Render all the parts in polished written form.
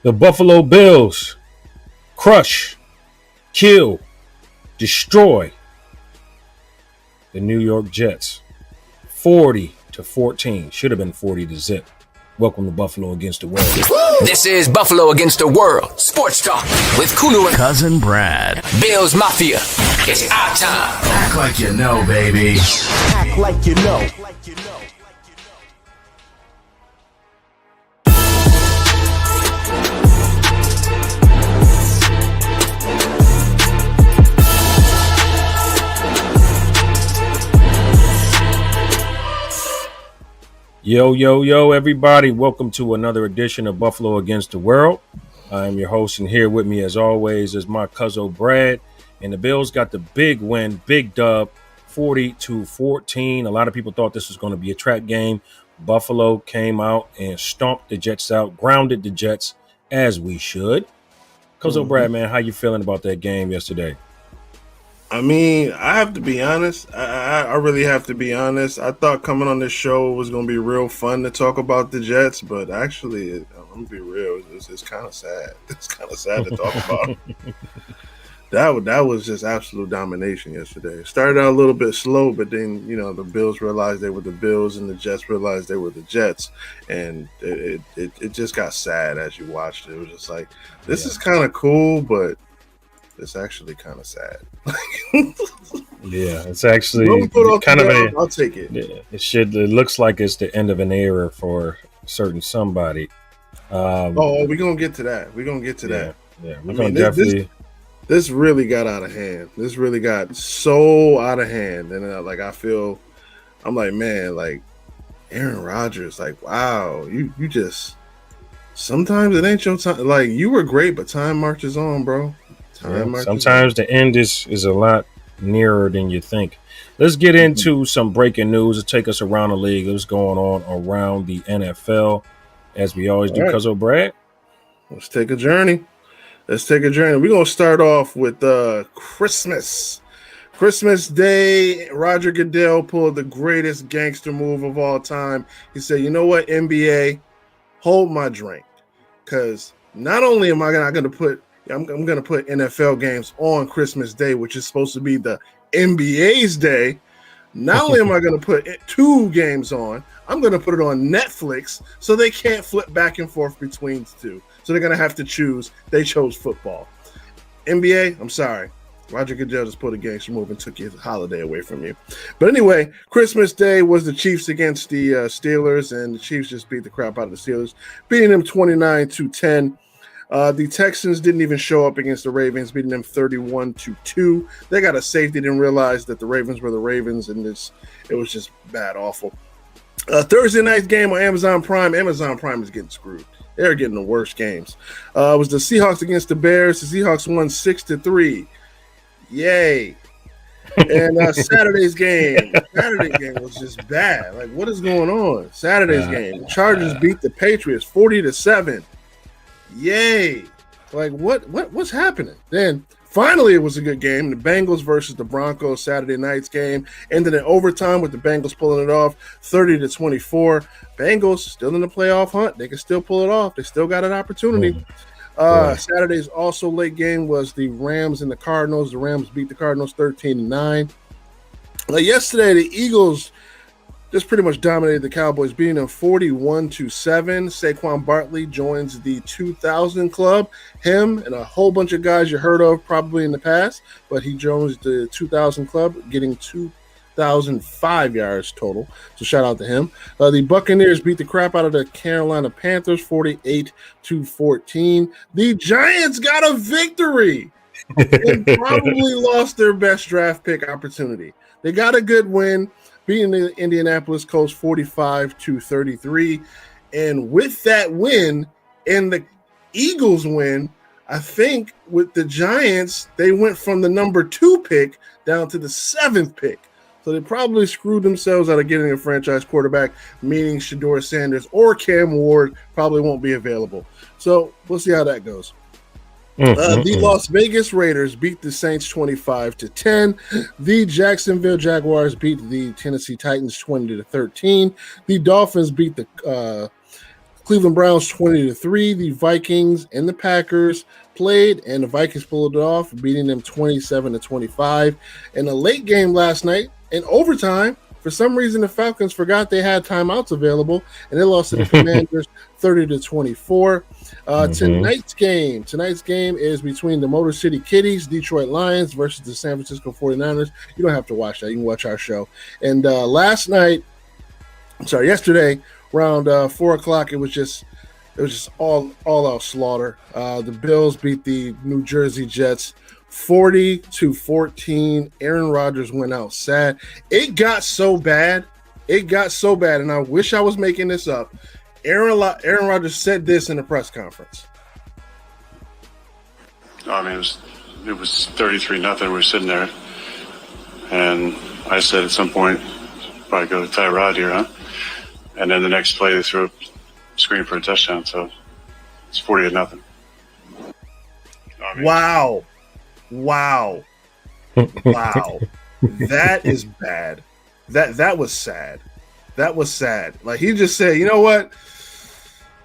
The Buffalo Bills crush, kill, destroy the New York Jets. 40-14. Should have been 40-0. Welcome to Buffalo Against the World. This is Buffalo Against the World Sports Talk with Kulu and Cousin Brad. Bills Mafia. It's our time. Act like you know, baby. Act like you know. Yo, everybody. Welcome to another edition of Buffalo Against the World. I'm your host, and here with me, as always, is my cousin Brad. And the Bills got the big win, big dub, 40-14. A lot of people thought this was going to be a trap game. Buffalo came out and stomped the Jets out, grounded the Jets, as we should. Cousin Brad, man, how you feeling about that game yesterday? I mean, I have to be honest. I really have to be honest. I thought coming on this show was going to be real fun to talk about the Jets, but actually, I'm going to be real. It's kind of sad. It's kind of sad to talk about. That was just absolute domination yesterday. It started out a little bit slow, but then, the Bills realized they were the Bills and the Jets realized they were the Jets. And it just got sad as you watched it. It was just like, this is kind of cool, but it's actually kind of sad. Yeah, it's actually kind of I'll take it. Yeah, it looks like it's the end of an era for a certain somebody. We're gonna get to that. We're gonna get to that. Yeah, we're gonna definitely. This really got out of hand. This really got so out of hand, and I'm like, man, like Aaron Rodgers, like, wow, you just sometimes it ain't your time. Like, you were great, but time marches on, bro. Sometimes the end is a lot nearer than you think. Let's get into some breaking news to take us around the league. What's going on around the NFL, as we always do. Right. Cousin Brad, let's take a journey. We're gonna start off with Christmas. Christmas Day, Roger Goodell pulled the greatest gangster move of all time. He said, "You know what, NBA, hold my drink, because not only am I going to put NFL games on Christmas Day, which is supposed to be the NBA's day. Not only am I going to put 2 games on, I'm going to put it on Netflix so they can't flip back and forth between the two. So they're going to have to choose. They chose football. NBA, I'm sorry. Roger Goodell just put a gangster move and took your holiday away from you. But anyway, Christmas Day was the Chiefs against the Steelers, and the Chiefs just beat the crap out of the Steelers, beating them 29-10. The Texans didn't even show up against the Ravens, beating them 31-2. They got a safety, didn't realize that the Ravens were the Ravens, and it was just bad, awful. Thursday night game on Amazon Prime. Amazon Prime is getting screwed. They're getting the worst games. It was the Seahawks against the Bears. The Seahawks won 6-3. Yay. And Saturday's game. Saturday's game was just bad. Like, what is going on? Saturday's game. The Chargers beat the Patriots 40-7. Yay. Like, what's happening? Then finally it was a good game. The Bengals versus the Broncos Saturday night's game ended in overtime with the Bengals pulling it off 30-24. Bengals still in the playoff hunt. They can still pull it off. They still got an opportunity. Saturday's also late game was the Rams and the Cardinals. The Rams beat the Cardinals 13-9. Yesterday the Eagles just pretty much dominated the Cowboys, beating them 41-7. Saquon Barkley joins the 2000 club. Him and a whole bunch of guys you heard of probably in the past, but he joins the 2000 club, getting 2,005 yards total. So shout out to him. The Buccaneers beat the crap out of the Carolina Panthers 48-14. The Giants got a victory and probably lost their best draft pick opportunity. They got a good win, beating the Indianapolis Colts 45-33. And with that win and the Eagles win, I think with the Giants, they went from the number 2 pick down to the 7th pick. So they probably screwed themselves out of getting a franchise quarterback, meaning Shedeur Sanders or Cam Ward probably won't be available. So we'll see how that goes. The Las Vegas Raiders beat the Saints 25-10. The Jacksonville Jaguars beat the Tennessee Titans 20-13. The Dolphins beat the Cleveland Browns 20-3. The Vikings and the Packers played, and the Vikings pulled it off, beating them 27-25. In a late game last night, in overtime, for some reason the Falcons forgot they had timeouts available, and they lost to the Commanders 30-24. Tonight's game is between the Motor City Kitties, Detroit Lions, versus the San Francisco 49ers. You don't have to watch that. You can watch our show. And yesterday, around 4 o'clock, it was just all out slaughter. The Bills beat the New Jersey Jets 40-14. Aaron Rodgers went out sad. It got so bad, and I wish I was making this up. Aaron Rodgers said this in a press conference. I mean, it was 33-0. We were sitting there, and I said at some point, probably go to Tyrod here, huh? And then the next play, they threw a screen for a touchdown, so it's 40-0. Wow. That is bad. That was sad. Like, he just said, you know what?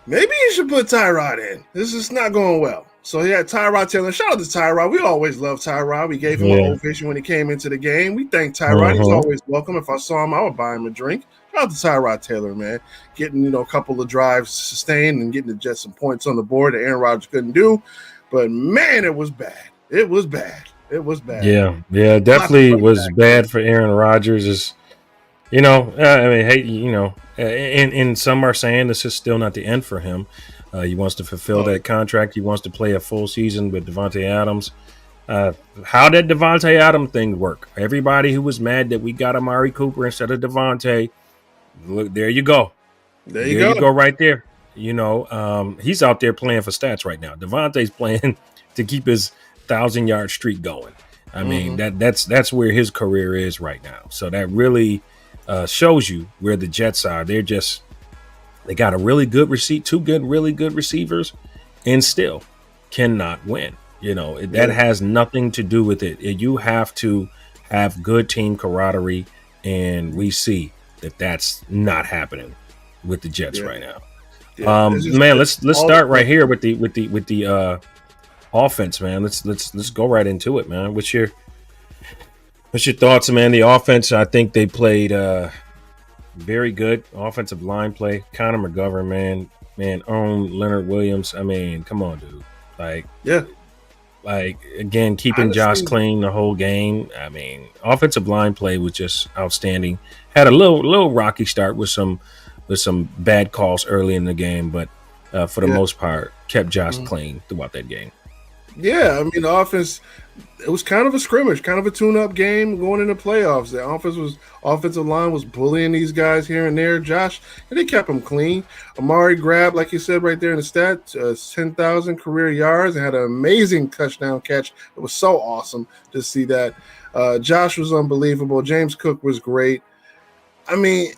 Maybe you should put Tyrod in. This is not going well. So he had Tyrod Taylor. Shout out to Tyrod. We always love Tyrod. We gave him an ovation when he came into the game. We thank Tyrod. He's always welcome. If I saw him, I would buy him a drink. Shout out to Tyrod Taylor, man. Getting, a couple of drives sustained and getting the Jets some points on the board that Aaron Rodgers couldn't do. But, man, it was bad. It was bad. Yeah, definitely was bad for Aaron Rodgers. And some are saying this is still not the end for him. He wants to fulfill that contract. He wants to play a full season with Devontae Adams. How did Devontae Adams thing work? Everybody who was mad that we got Amari Cooper instead of Devontae, look, there you go. There you go right there. He's out there playing for stats right now. Devontae's playing to keep his 1,000-yard streak going. I mean, that's where his career is right now. So that really shows you where the Jets are. They got a really good really good receivers, and still cannot win. That has nothing to do with it. You have to have good team camaraderie, and we see that that's not happening with the Jets right now. Man, let's start right here with the offense, man. Let's go right into it, man. What's your thoughts, man? The offense, I think they played very good offensive line play. Connor McGovern, man, own Leonard Williams. I mean, come on, dude. Again, keeping Josh clean the whole game. I mean, offensive line play was just outstanding. Had a little rocky start with some bad calls early in the game, but for the most part, kept Josh clean throughout that game. Yeah, I mean, the offense, it was kind of a scrimmage, kind of a tune-up game going into playoffs. The offensive line was bullying these guys here and there. Josh, and they kept them clean. Amari grabbed, like you said right there in the stat, 10,000 career yards and had an amazing touchdown catch. It was so awesome to see that. Josh was unbelievable. James Cook was great. I mean,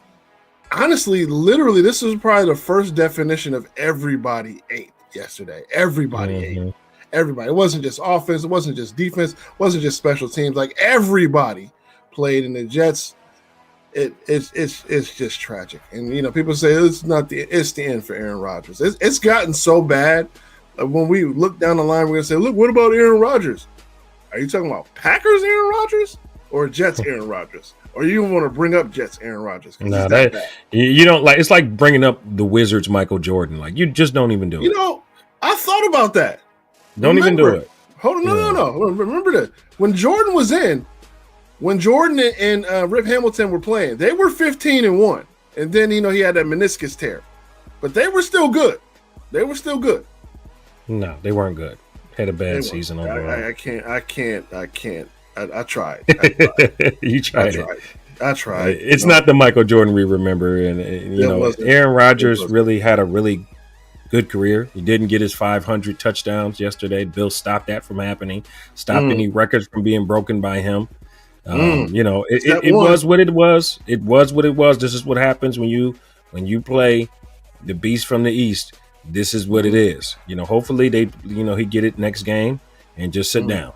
honestly, literally, this was probably the first definition of everybody ate yesterday. Everybody ate. Everybody. It wasn't just offense. It wasn't just defense. It wasn't just special teams. Like, everybody played in the Jets. It's just tragic. And, people say it's the end for Aaron Rodgers. It's gotten so bad. When we look down the line, we're going to say, look, what about Aaron Rodgers? Are you talking about Packers Aaron Rodgers or Jets Aaron Rodgers? Or you want to bring up Jets Aaron Rodgers? No, you don't like. It's like bringing up the Wizards Michael Jordan. Like, you just don't even do it. I thought about that. Even do it. Hold on, no. Remember that when Jordan and Rip Hamilton were playing, they were 15-1, and then he had that meniscus tear, but they were still good. No, they weren't good. Had a bad season overall. I can't. I tried. You tried it. I tried. It's not the Michael Jordan we remember, and Aaron Rodgers really had a really good career. He didn't get his 500 touchdowns yesterday. Bill stopped that from happening. Stopped any records from being broken by him. It was what it was. It was what it was. This is what happens when you play the beast from the East. This is what it is. Hopefully he get it next game and just sit down.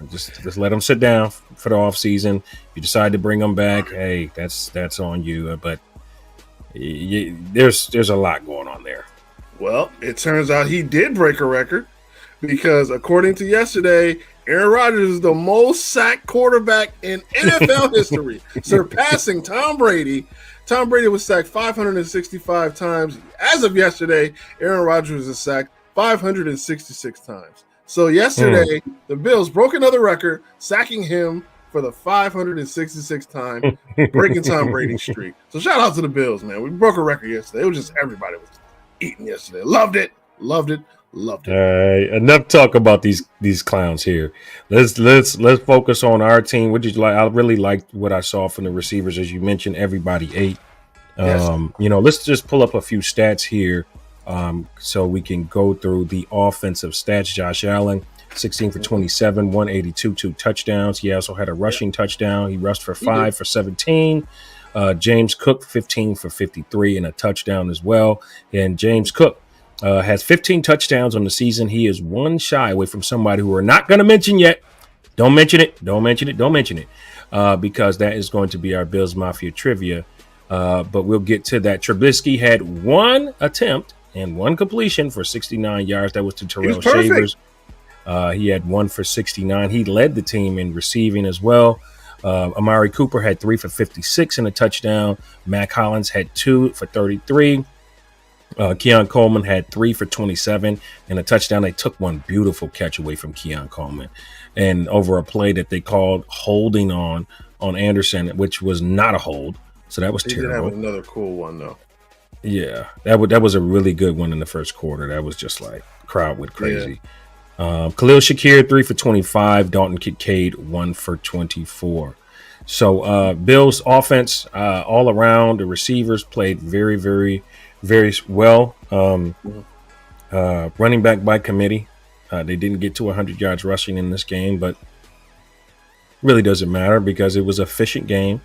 Just let him sit down for the off season. You decide to bring him back. Hey, that's on you. But there's a lot going on there. Well, it turns out he did break a record because according to yesterday, Aaron Rodgers is the most sacked quarterback in NFL history, surpassing Tom Brady. Tom Brady was sacked 565 times. As of yesterday, Aaron Rodgers was sacked 566 times. So yesterday, the Bills broke another record, sacking him for the 566th time, breaking Tom Brady's streak. So shout out to the Bills, man. We broke a record yesterday. It was just everybody was eating yesterday. Loved it. Loved it. Loved it. All right, enough talk about these clowns here. Let's focus on our team. What did you like? I really liked what I saw from the receivers, as you mentioned. Everybody ate. Yes. Let's just pull up a few stats here, so we can go through the offensive stats. Josh Allen, 16 for 27, 182, 2 touchdowns. He also had a rushing touchdown. He rushed for 5 for 17. James Cook, 15 for 53 and a touchdown as well. And James Cook has 15 touchdowns on the season. He is one shy away from somebody who we're not going to mention yet. Don't mention it. Because that is going to be our Bills Mafia trivia. But we'll get to that. Trubisky had one attempt and one completion for 69 yards. That was to Terrell Shavers. He had 1 for 69. He led the team in receiving as well. Amari Cooper had 3 for 56 and a touchdown. Mac Hollins had 2 for 33. Keon Coleman had 3 for 27 and a touchdown. They took one beautiful catch away from Keon Coleman, and over a play that they called holding on Anderson, which was not a hold. So that was terrible. Did have another cool one though. Yeah, that was a really good one in the first quarter. That was just like crowd went crazy. Yeah. Khalil Shakir 3 for 25. Dalton Kincaid 1 for 24. So Bills offense all around. The receivers played very, very, very well. Running back by committee. They didn't get to 100 yards rushing in this game, but really doesn't matter because it was an efficient game.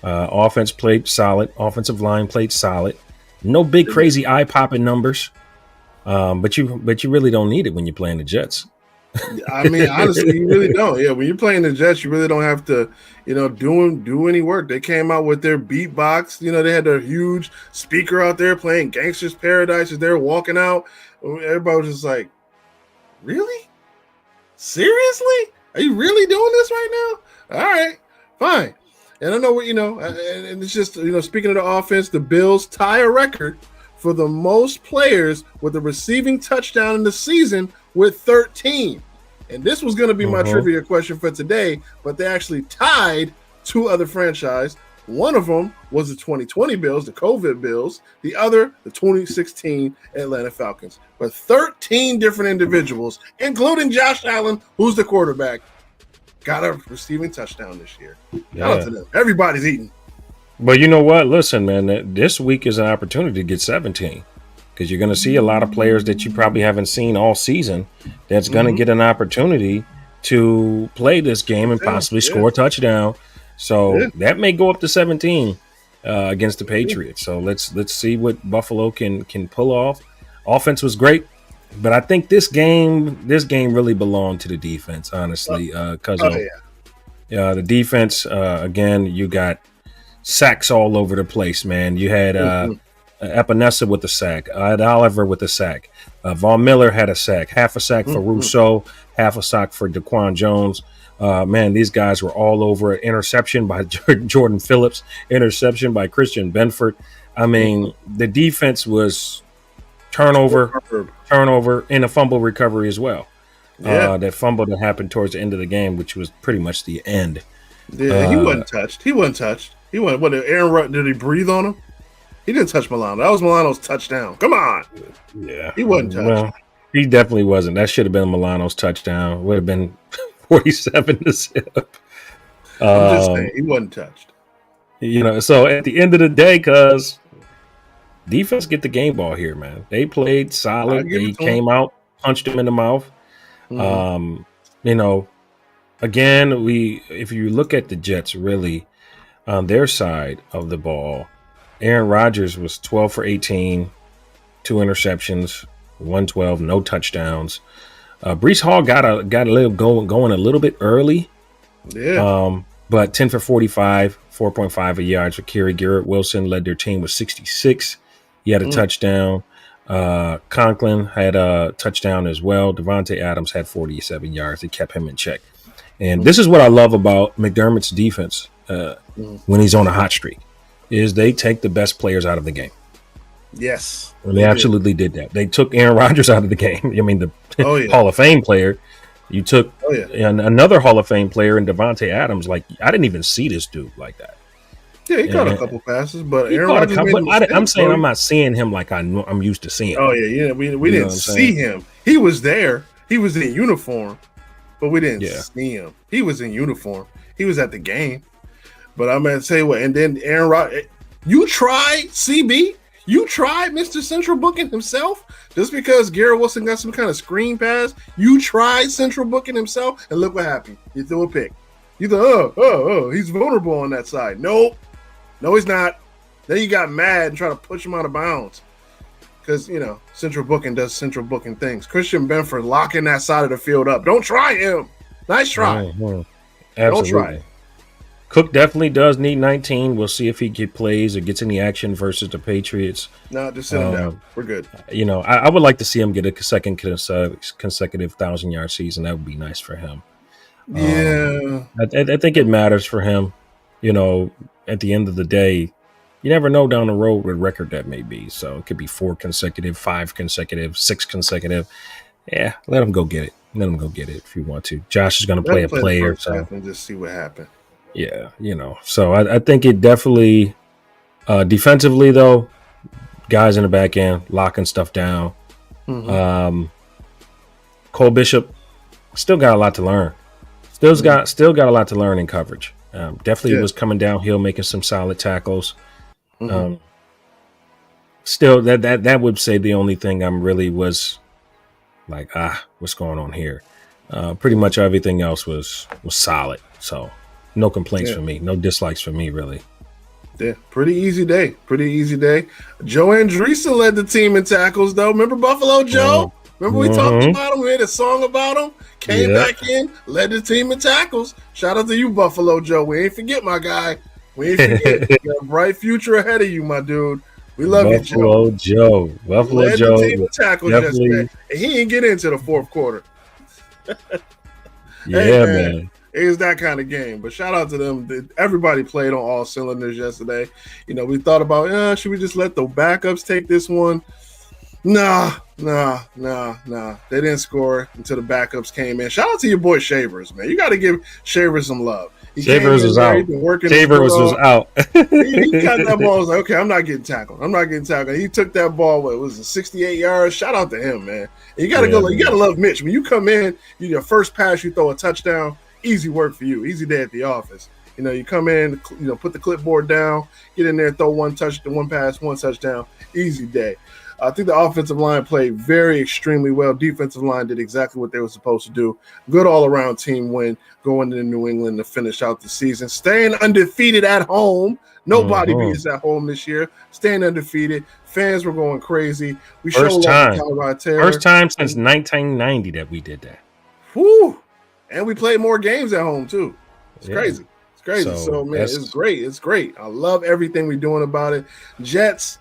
Offense played solid. Offensive line played solid. No big crazy eye-popping numbers. But you really don't need it when you're playing the Jets. I mean, honestly, you really don't. Yeah, when you're playing the Jets, you really don't have to, do any work. They came out with their beatbox. They had their huge speaker out there playing Gangsta's Paradise as they're walking out. Everybody was just like, really? Seriously? Are you really doing this right now? All right, fine. And I know what, and it's just, speaking of the offense, the Bills tie a record for the most players with a receiving touchdown in the season with 13. And this was going to be my trivia question for today, but they actually tied 2 other franchises. One of them was the 2020 Bills, the COVID Bills. The other, the 2016 Atlanta Falcons. But 13 different individuals, including Josh Allen, who's the quarterback, got a receiving touchdown this year. Shout out to them. Everybody's eating. But you know what? Listen, man, this week is an opportunity to get 17 because you're going to see a lot of players that you probably haven't seen all season that's going to get an opportunity to play this game and possibly score a touchdown. So that may go up to 17 against the Patriots. So let's see what Buffalo can pull off. Offense was great, but I think this game really belonged to the defense, honestly, because the defense, again, you got sacks all over the place, man. You had Epinesa with a sack, Ed Oliver with a sack, Von Miller had a sack, half a sack for Rousseau, half a sack for Daquan Jones. Man, these guys were all over. Interception by Jordan Phillips, interception by Christian Benford. I mean, the defense was turnover, and a fumble recovery as well. That fumble that happened towards the end of the game, which was pretty much the end. Yeah, he wasn't touched. He wasn't. What did Aaron Rudd? Did he breathe on him? He didn't touch Milano. That was Milano's touchdown. Come on. Yeah, he wasn't touched. Well, he definitely wasn't. That should have been Milano's touchdown. Would have been 47 to zip. I'm just saying he wasn't touched. So at the end of the day, cuz defense get the game ball here, man. They played solid. They came out, punched him in the mouth. Again, if you look at the Jets, really on their side of the ball, Aaron Rodgers was 12 for 18, 2 interceptions, 112, no touchdowns. Breece Hall got a little going a little bit early. Yeah. But 10 for 45, 4.5 yards for carry. Garrett Wilson led their team with 66. He had a touchdown. Conklin had a touchdown as well. Devontae Adams had 47 yards. It kept him in check. And this is what I love about McDermott's defense when he's on a hot streak, is they take the best players out of the game. Yes. And they absolutely did that. They took Aaron Rodgers out of the game. I mean, the Hall of Fame player. You took another Hall of Fame player in Devontae Adams. Like, I didn't even see this dude like that. Yeah, he caught a couple passes, but Aaron Rodgers I'm saying I'm not seeing him like I'm used to seeing. Oh yeah. We didn't see him. He was there. He was in uniform, but we didn't see him. He was in uniform. He was at the game. But I'm gonna say what, and then Aaron Rodgers. You tried CB. You tried Mr. Central Booking himself. Just because Garrett Wilson got some kind of screen pass, you tried Central Booking himself, and look what happened. You threw a pick. You thought, he's vulnerable on that side. Nope. No, he's not. Then you got mad and try to push him out of bounds because, Central Booking does Central Booking things. Christian Benford locking that side of the field up. Don't try him. Nice try. Absolutely. Don't try. Cook definitely does need 19. We'll see if he plays or gets any action versus the Patriots. No, just sit him down. We're good. I would like to see him get a second consecutive 1,000-yard season. That would be nice for him. Yeah. I think it matters for him. At the end of the day, you never know down the road what record that may be. So it could be 4 consecutive, 5 consecutive, 6 consecutive. Yeah, let him go get it. Let him go get it if you want to. Josh is going to play a player. So and just see what happens. Yeah, So I think it definitely defensively, though, guys in the back end locking stuff down. Mm-hmm. Cole Bishop still got a lot to learn. Still got a lot to learn in coverage. Definitely was coming downhill, making some solid tackles. Mm-hmm. Still, that would say the only thing I'm really was like, what's going on here? Pretty much everything else was solid. So no complaints for me, no dislikes for me, really. Yeah, pretty easy day. Joe Andreessen led the team in tackles, though. Remember Buffalo Joe? Remember we talked about him? We had a song about him. Came back in, led the team in tackles. Shout out to you, Buffalo Joe. We ain't forget, my guy. We ain't forget. You got a bright future ahead of you, my dude. We love you, Joe. Buffalo Joe. The team in tackles yesterday. And he didn't get into the fourth quarter. Man. It was that kind of game. But shout out to them. Everybody played on all cylinders yesterday. We thought about, should we just let the backups take this one? Nah. They didn't score until the backups came in. Shout out to your boy Shavers, man. You got to give Shavers some love. Shavers was out. Shavers was out. He got that ball. I was like, okay, I'm not getting tackled. He took that ball. What was it, 68 yards? Shout out to him, man. And you got to go. You got to love Mitch. When you come in, your first pass, you throw a touchdown. Easy work for you. Easy day at the office. You come in, put the clipboard down, get in there, throw one pass, one touchdown. Easy day. I think the offensive line played extremely well. Defensive line did exactly what they were supposed to do. Good all-around team win going into New England to finish out the season. Staying undefeated at home. Nobody beat us at home this year. Staying undefeated. Fans were going crazy. We First time since 1990 that we did that. Whew. And we played more games at home, too. It's crazy. So man, it's great. I love everything we're doing about it. Jets,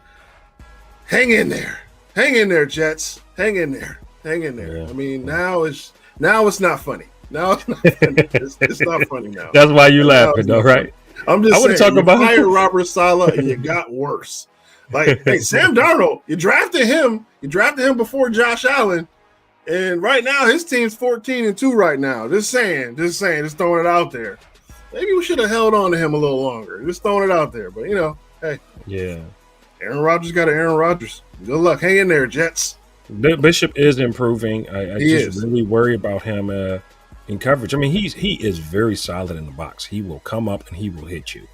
hang in there, Jets. Hang in there. Yeah. I mean, now it's not funny. It's not funny now. That's why you laughing, though, right? I'm just saying, you hired Robert Saleh and you got worse. Like, hey, Sam Darnold, you drafted him before Josh Allen, and right now his team's 14-2 right now. Just saying, just throwing it out there. Maybe we should have held on to him a little longer. Just throwing it out there, but hey. Yeah. Aaron Rodgers got an Aaron Rodgers. Good luck. Hang in there, Jets. Bishop is improving. I just really worry about him in coverage. I mean, he is very solid in the box. He will come up and he will hit you.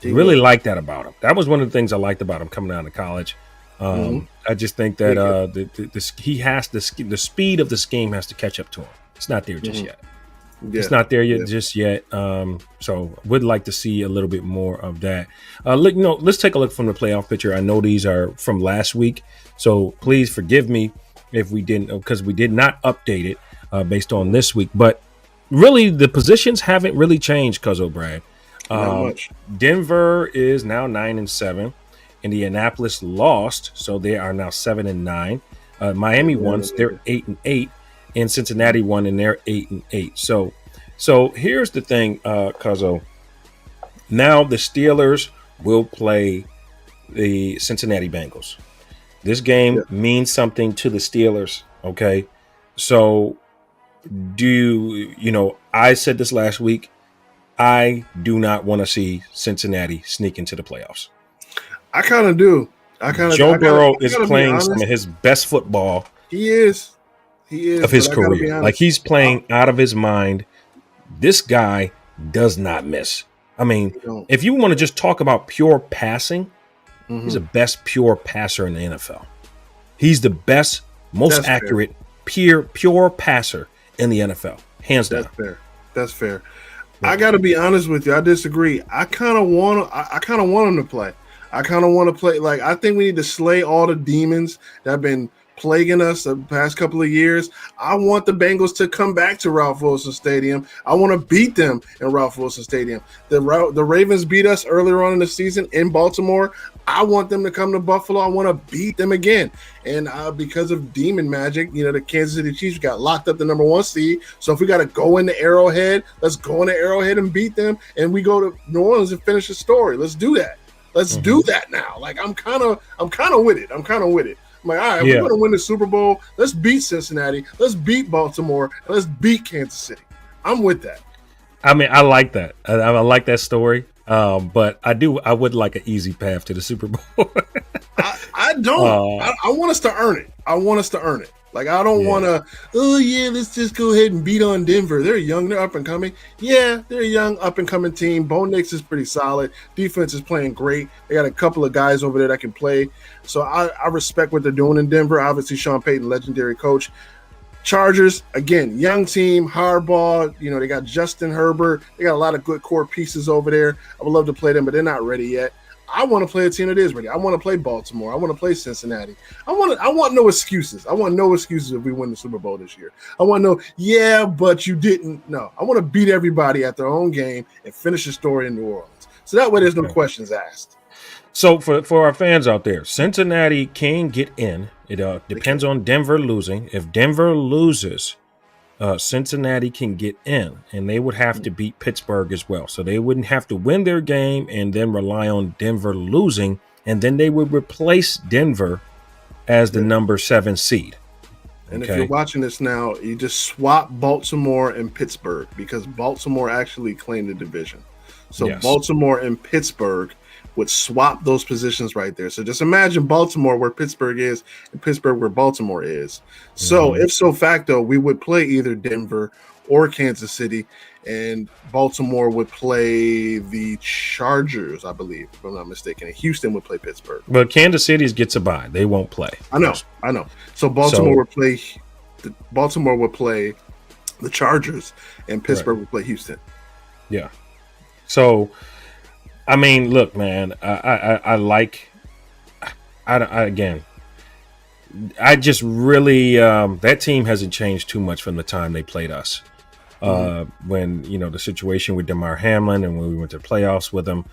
I really like that about him. That was one of the things I liked about him coming out of college. I just think that the speed of the scheme has to catch up to him. It's not there just yet. Yeah. It's not there just yet. So would like to see a little bit more of that. Let's take a look from the playoff picture. I know these are from last week, so please forgive me if we didn't, because we did not update it based on this week. But really, the positions haven't really changed, Cuzzo Brad. Not much. Denver is now 9-7, Indianapolis lost, so they are now 7-9. Miami won, they're 8-8, and Cincinnati won, and they're 8-8. So here's the thing, Cuzzo. Now the Steelers will play the Cincinnati Bengals. This game means something to the Steelers. Okay, so I said this last week. I do not want to see Cincinnati sneak into the playoffs. I kind of do. Joe Burrow is playing some of his best football. He is of his career. Like, he's playing out of his mind. This guy does not miss. I mean, if you want to just talk about pure passing, he's the best pure passer in the NFL. He's the best, most accurate, pure passer in the NFL, hands down. That's fair. I got to be honest with you. I disagree. I kind of want him to play. I kind of want to play. Like, I think we need to slay all the demons that have been plaguing us the past couple of years. I want the Bengals to come back to Ralph Wilson Stadium. I want to beat them in Ralph Wilson Stadium. The Ravens beat us earlier on in the season in Baltimore. I want them to come to Buffalo. I want to beat them again. And because of demon magic, the Kansas City Chiefs got locked up the number 1 seed. So if we got to go into Arrowhead, let's go into Arrowhead and beat them. And we go to New Orleans and finish the story. Let's do that. Let's do that now. Like, I'm kind of with it. I'm like, all right, we're going to win the Super Bowl. Let's beat Cincinnati. Let's beat Baltimore. And let's beat Kansas City. I'm with that. I mean, I like that. I like that story. But I would like an easy path to the Super Bowl. I don't. I want us to earn it. Like, I don't want to, let's just go ahead and beat on Denver. They're young. They're up and coming. Yeah, they're a young, up and coming team. Bo Nix is pretty solid. Defense is playing great. They got a couple of guys over there that can play. So I respect what they're doing in Denver. Obviously, Sean Payton, legendary coach. Chargers, again, young team, hardball. They got Justin Herbert. They got a lot of good core pieces over there. I would love to play them, but they're not ready yet. I want to play a team that is ready. I want to play Baltimore. I want to play Cincinnati. I want no excuses. I want no excuses if we win the Super Bowl this year. I want no, but you didn't. No, I want to beat everybody at their own game and finish the story in New Orleans. So that way there's no questions asked. So for our fans out there, Cincinnati can get in. It depends on Denver losing. If Denver loses, Cincinnati can get in, and they would have to beat Pittsburgh as well. So they wouldn't have to win their game and then rely on Denver losing, and then they would replace Denver as the number 7 seed. And if you're watching this now, you just swap Baltimore and Pittsburgh, because Baltimore actually claimed the division. So Baltimore and Pittsburgh would swap those positions right there. So just imagine Baltimore where Pittsburgh is and Pittsburgh where Baltimore is. So if so facto, we would play either Denver or Kansas City, and Baltimore would play the Chargers, I believe, if I'm not mistaken. And Houston would play Pittsburgh. But Kansas City gets a bye. They won't play. I know. So Baltimore would play the Chargers, and Pittsburgh would play Houston. Yeah. So, I mean, look, man, I just really, that team hasn't changed too much from the time they played us. When, the situation with DeMar Hamlin and when we went to playoffs with them,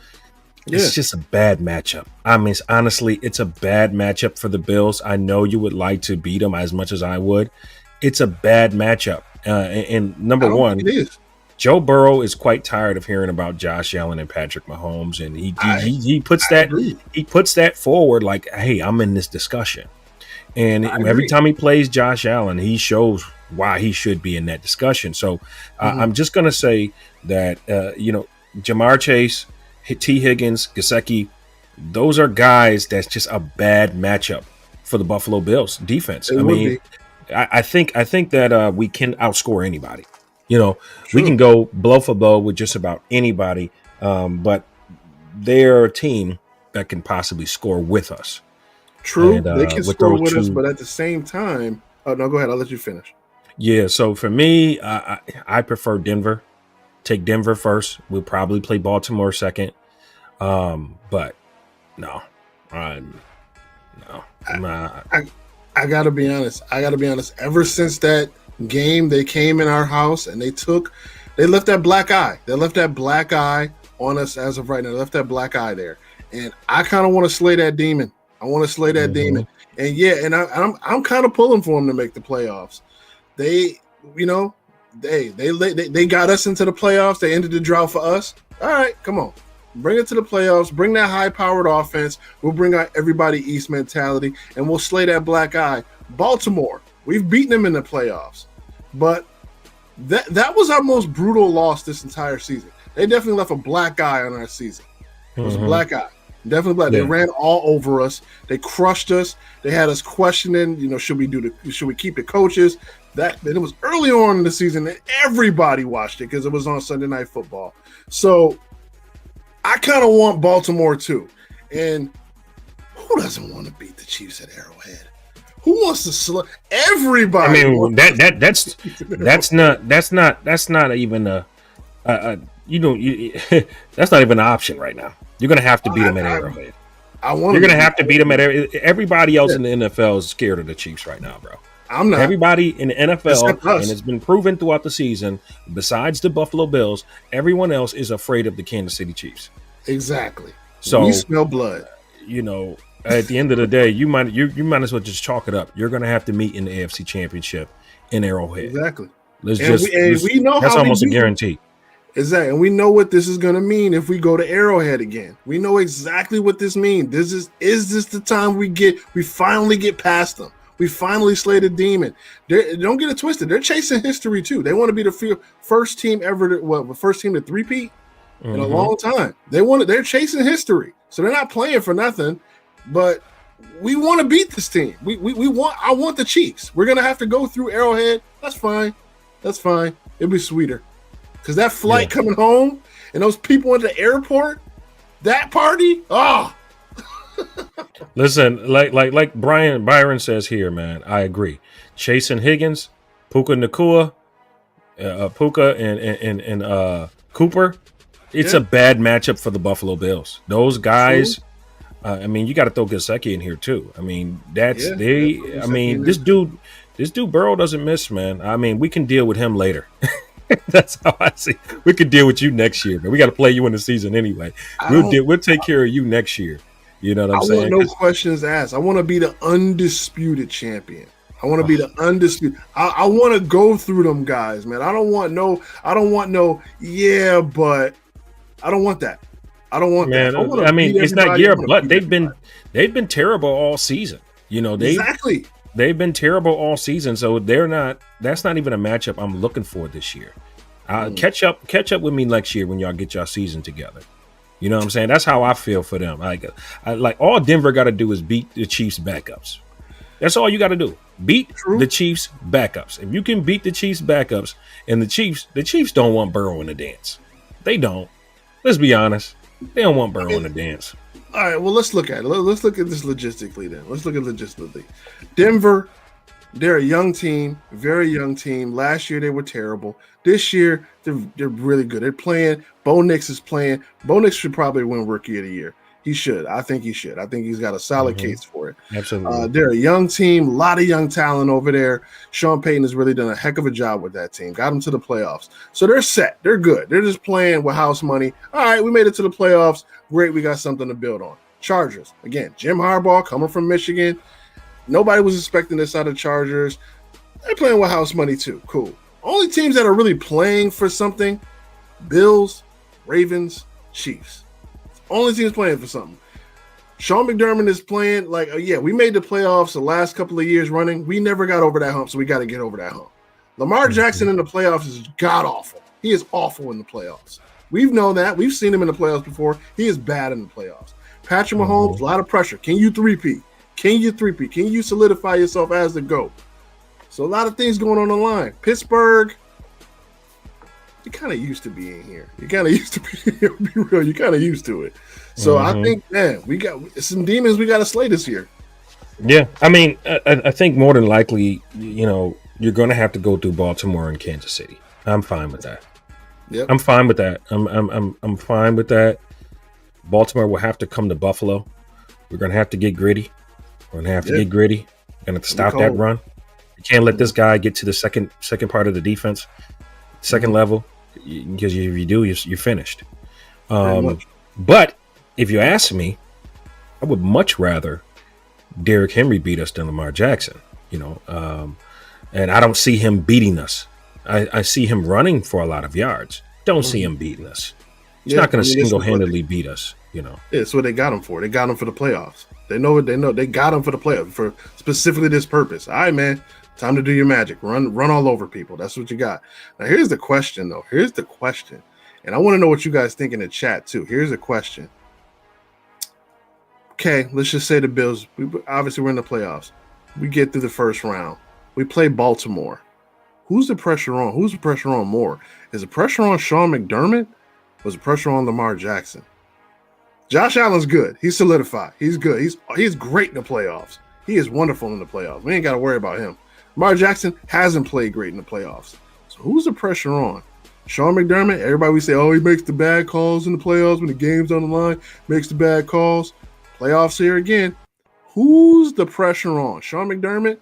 it's just a bad matchup. I mean, honestly, it's a bad matchup for the Bills. I know you would like to beat them as much as I would. It's a bad matchup. And number one, it is. Joe Burrow is quite tired of hearing about Josh Allen and Patrick Mahomes, and he puts that forward like, hey, I'm in this discussion. And every time he plays Josh Allen, he shows why he should be in that discussion. So I'm just going to say that, Jamar Chase, T. Higgins, Gesicki, those are guys that's just a bad matchup for the Buffalo Bills defense. I think that we can outscore anybody. We can go blow for blow with just about anybody, but they're a team that can possibly score with us. True, and, they can score with us, but at the same time, oh no, go ahead. I'll let you finish. Yeah, so for me, I prefer Denver. Take Denver first. We'll probably play Baltimore second, but no, no. I gotta be honest. Ever since that game, they came in our house and they left that black eye. They left that black eye on us as of right now. They left that black eye there. And I kind of want to slay that demon. I want to slay that demon. And yeah, and I'm kind of pulling for them to make the playoffs. They, you know, they got us into the playoffs. They ended the drought for us. All right, come on. Bring it to the playoffs. Bring that high-powered offense. We'll bring out everybody East mentality, and we'll slay that black eye. Baltimore, we've beaten them in the playoffs. But that was our most brutal loss this entire season. They definitely left a black eye on our season. It was a black eye. Definitely black. Yeah. They ran all over us. They crushed us. They had us questioning, you know, should we keep the coaches? And it was early on in the season and everybody watched it because it was on Sunday Night Football. So I kind of want Baltimore too. And who doesn't want to beat the Chiefs at Arrowhead? Who wants to everybody? I mean, that's not even a that's not even an option right now. You're gonna have to beat them at Arrowhead. You're gonna have to beat them at everybody else in the NFL is scared of the Chiefs right now, bro. I'm not. Everybody in the NFL, and it's been proven throughout the season, besides the Buffalo Bills, everyone else is afraid of the Kansas City Chiefs. Exactly. So we smell blood. You know, at the end of the day, you might as well just chalk it up. You're going to have to meet in the AFC Championship in Arrowhead. Exactly. We know that's almost a guarantee. Exactly, and we know what this is going to mean if we go to Arrowhead again. We know exactly what this means. Is this the time we finally get past them? We finally slay the demon. Don't get it twisted. They're chasing history too. They want to be the first team to three-peat in a long time. They're chasing history, so they're not playing for nothing. But we want to beat this team. I want the Chiefs. We're gonna have to go through Arrowhead. That's fine. It'll be sweeter because that flight coming home and those people at the airport, that party. Oh. Listen, like Byron says here, man. I agree. Chasing Higgins, Puka Nacua, Puka and Cooper. It's a bad matchup for the Buffalo Bills. Those guys. I mean, you got to throw Gesicki in here too. I mean, this dude Burrow doesn't miss, man. I mean, we can deal with him later. That's how I see. We can deal with you next year, man. We got to play you in the season anyway. We'll take care of you next year. You know what I'm saying? I want no questions asked. I want to be the undisputed champion. I want to be the undisputed. I want to go through them guys, man. I don't want no. Yeah, but I don't want that. I don't want that. I mean, it's not year, but they've been terrible all season. You know, they've been terrible all season. So that's not even a matchup I'm looking for this year. Catch up with me next year when y'all get your season together. You know what I'm saying? That's how I feel for them. Like all Denver got to do is beat the Chiefs backups. That's all you got to do. Beat the Chiefs backups. If you can beat the Chiefs backups, and the Chiefs don't want Burrow in the dance. They don't. Let's be honest. They don't want Burrow in the dance. All right, well, let's look at it. Let's look at this logistically then. Denver, they're a young team, very young team. Last year, they were terrible. This year, they're really good. They're playing. Bo Nix is playing. Bo Nix should probably win Rookie of the Year. He should. I think he should. I think he's got a solid case for it. Absolutely. They're a young team, a lot of young talent over there. Sean Payton has really done a heck of a job with that team. Got them to the playoffs. So they're set. They're good. They're just playing with house money. All right, we made it to the playoffs. Great. We got something to build on. Chargers. Again, Jim Harbaugh coming from Michigan. Nobody was expecting this out of Chargers. They're playing with house money too. Cool. Only teams that are really playing for something, Bills, Ravens, Chiefs. Only teams playing for something. Sean McDermott is playing we made the playoffs the last couple of years running. We never got over that hump, so we got to get over that hump. Lamar Jackson in the playoffs is god-awful. He is awful in the playoffs. We've known that. We've seen him in the playoffs before. He is bad in the playoffs. Patrick Mahomes, a lot of pressure. Can you three-peat? Can you solidify yourself as the GOAT? So a lot of things going on the line. Pittsburgh, you kind of used to being here. You kind of used to be here. Be real. You kind of used to it. So I think, man, we got some demons we got to slay this year. Yeah, I mean, I think more than likely, you know, you're going to have to go through Baltimore and Kansas City. I'm fine with that. Yep. I'm fine with that. I'm fine with that. Baltimore will have to come to Buffalo. We're going to have to get gritty. We're going to have to get gritty. We're going to have to stop that run. You can't let this guy get to the second part of the defense, second level, because if you do, you're finished. But if you ask me, I would much rather Derrick Henry beat us than Lamar Jackson, and I don't see him beating us. I see him running for a lot of yards. Don't see him beating us. He's not going to single-handedly beat us, It's what they got him for. They got him for the playoffs. They know it. They know they got him for the playoffs for specifically this purpose. All right, man. Time to do your magic. Run all over people. That's what you got. Now, here's the question, though. Here's the question. And I want to know what you guys think in the chat, too. Here's the question. Okay, let's just say the Bills. Obviously, we're in the playoffs. We get through the first round. We play Baltimore. Who's the pressure on? Who's the pressure on more? Is the pressure on Sean McDermott? Or is the pressure on Lamar Jackson? Josh Allen's good. He's solidified. He's good. He's great in the playoffs. He is wonderful in the playoffs. We ain't got to worry about him. Lamar Jackson hasn't played great in the playoffs. So who's the pressure on? Sean McDermott? Everybody we say, he makes the bad calls in the playoffs when the game's on the line. Makes the bad calls. Playoffs here again. Who's the pressure on? Sean McDermott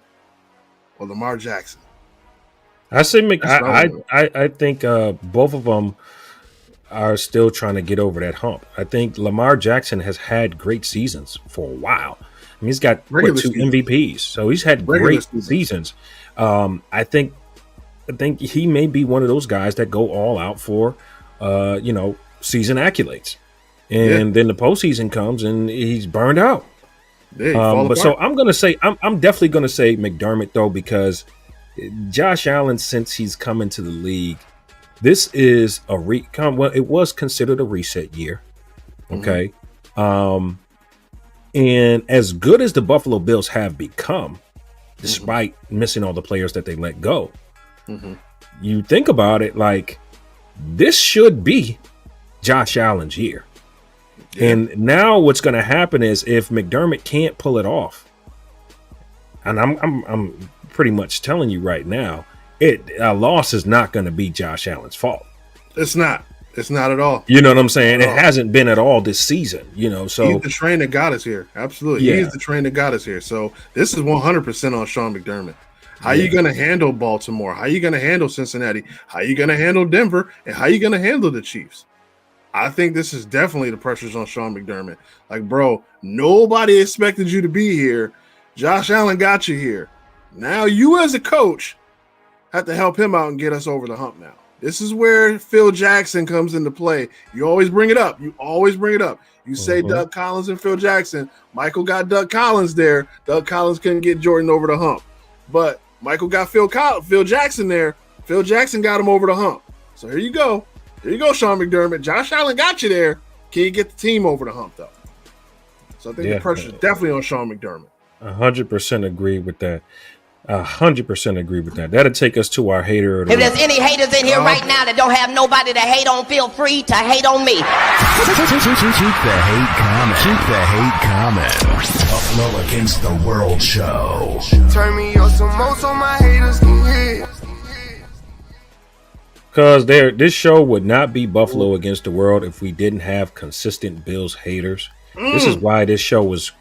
or Lamar Jackson? I say I think both of them are still trying to get over that hump. I think Lamar Jackson has had great seasons for a while. I mean, he's got 2 MVPs, so he's had great seasons. I think he may be one of those guys that go all out for season accolades, and then the postseason comes and he's burned out. So I'm definitely gonna say McDermott though, because Josh Allen, since he's come into the league, this is it was considered a reset year. Okay. And as good as the Buffalo Bills have become, despite missing all the players that they let go, you think about it, like, this should be Josh Allen's year. And now what's going to happen is, if McDermott can't pull it off, and I'm pretty much telling you right now, a loss is not going to be Josh Allen's fault. It's not. It's not at all. You know what I'm saying? It hasn't been at all this season, so he's the train that got us here. Absolutely. Yeah. He's the train that got us here. So this is 100% on Sean McDermott. How are you going to handle Baltimore? How are you going to handle Cincinnati? How are you going to handle Denver? And how are you going to handle the Chiefs? I think this is definitely the pressures on Sean McDermott. Like, bro, nobody expected you to be here. Josh Allen got you here. Now you as a coach have to help him out and get us over the hump now. This is where Phil Jackson comes into play. You always bring it up. You say Doug Collins and Phil Jackson. Michael got Doug Collins there. Doug Collins couldn't get Jordan over the hump. But Michael got Phil Jackson there. Phil Jackson got him over the hump. So here you go. Here you go, Sean McDermott. Josh Allen got you there. Can you get the team over the hump, though? So I think the pressure is definitely on Sean McDermott. 100% agree with that. 100% agree with that. That'll take us to our hater. If there's any haters in here right now that don't have nobody to hate on, feel free to hate on me. Keep the hate coming. Keep the hate coming. Buffalo Against the World show. Turn me up some more so my haters can hear. Because this show would not be Buffalo Against the World if we didn't have consistent Bills haters. This is why this show was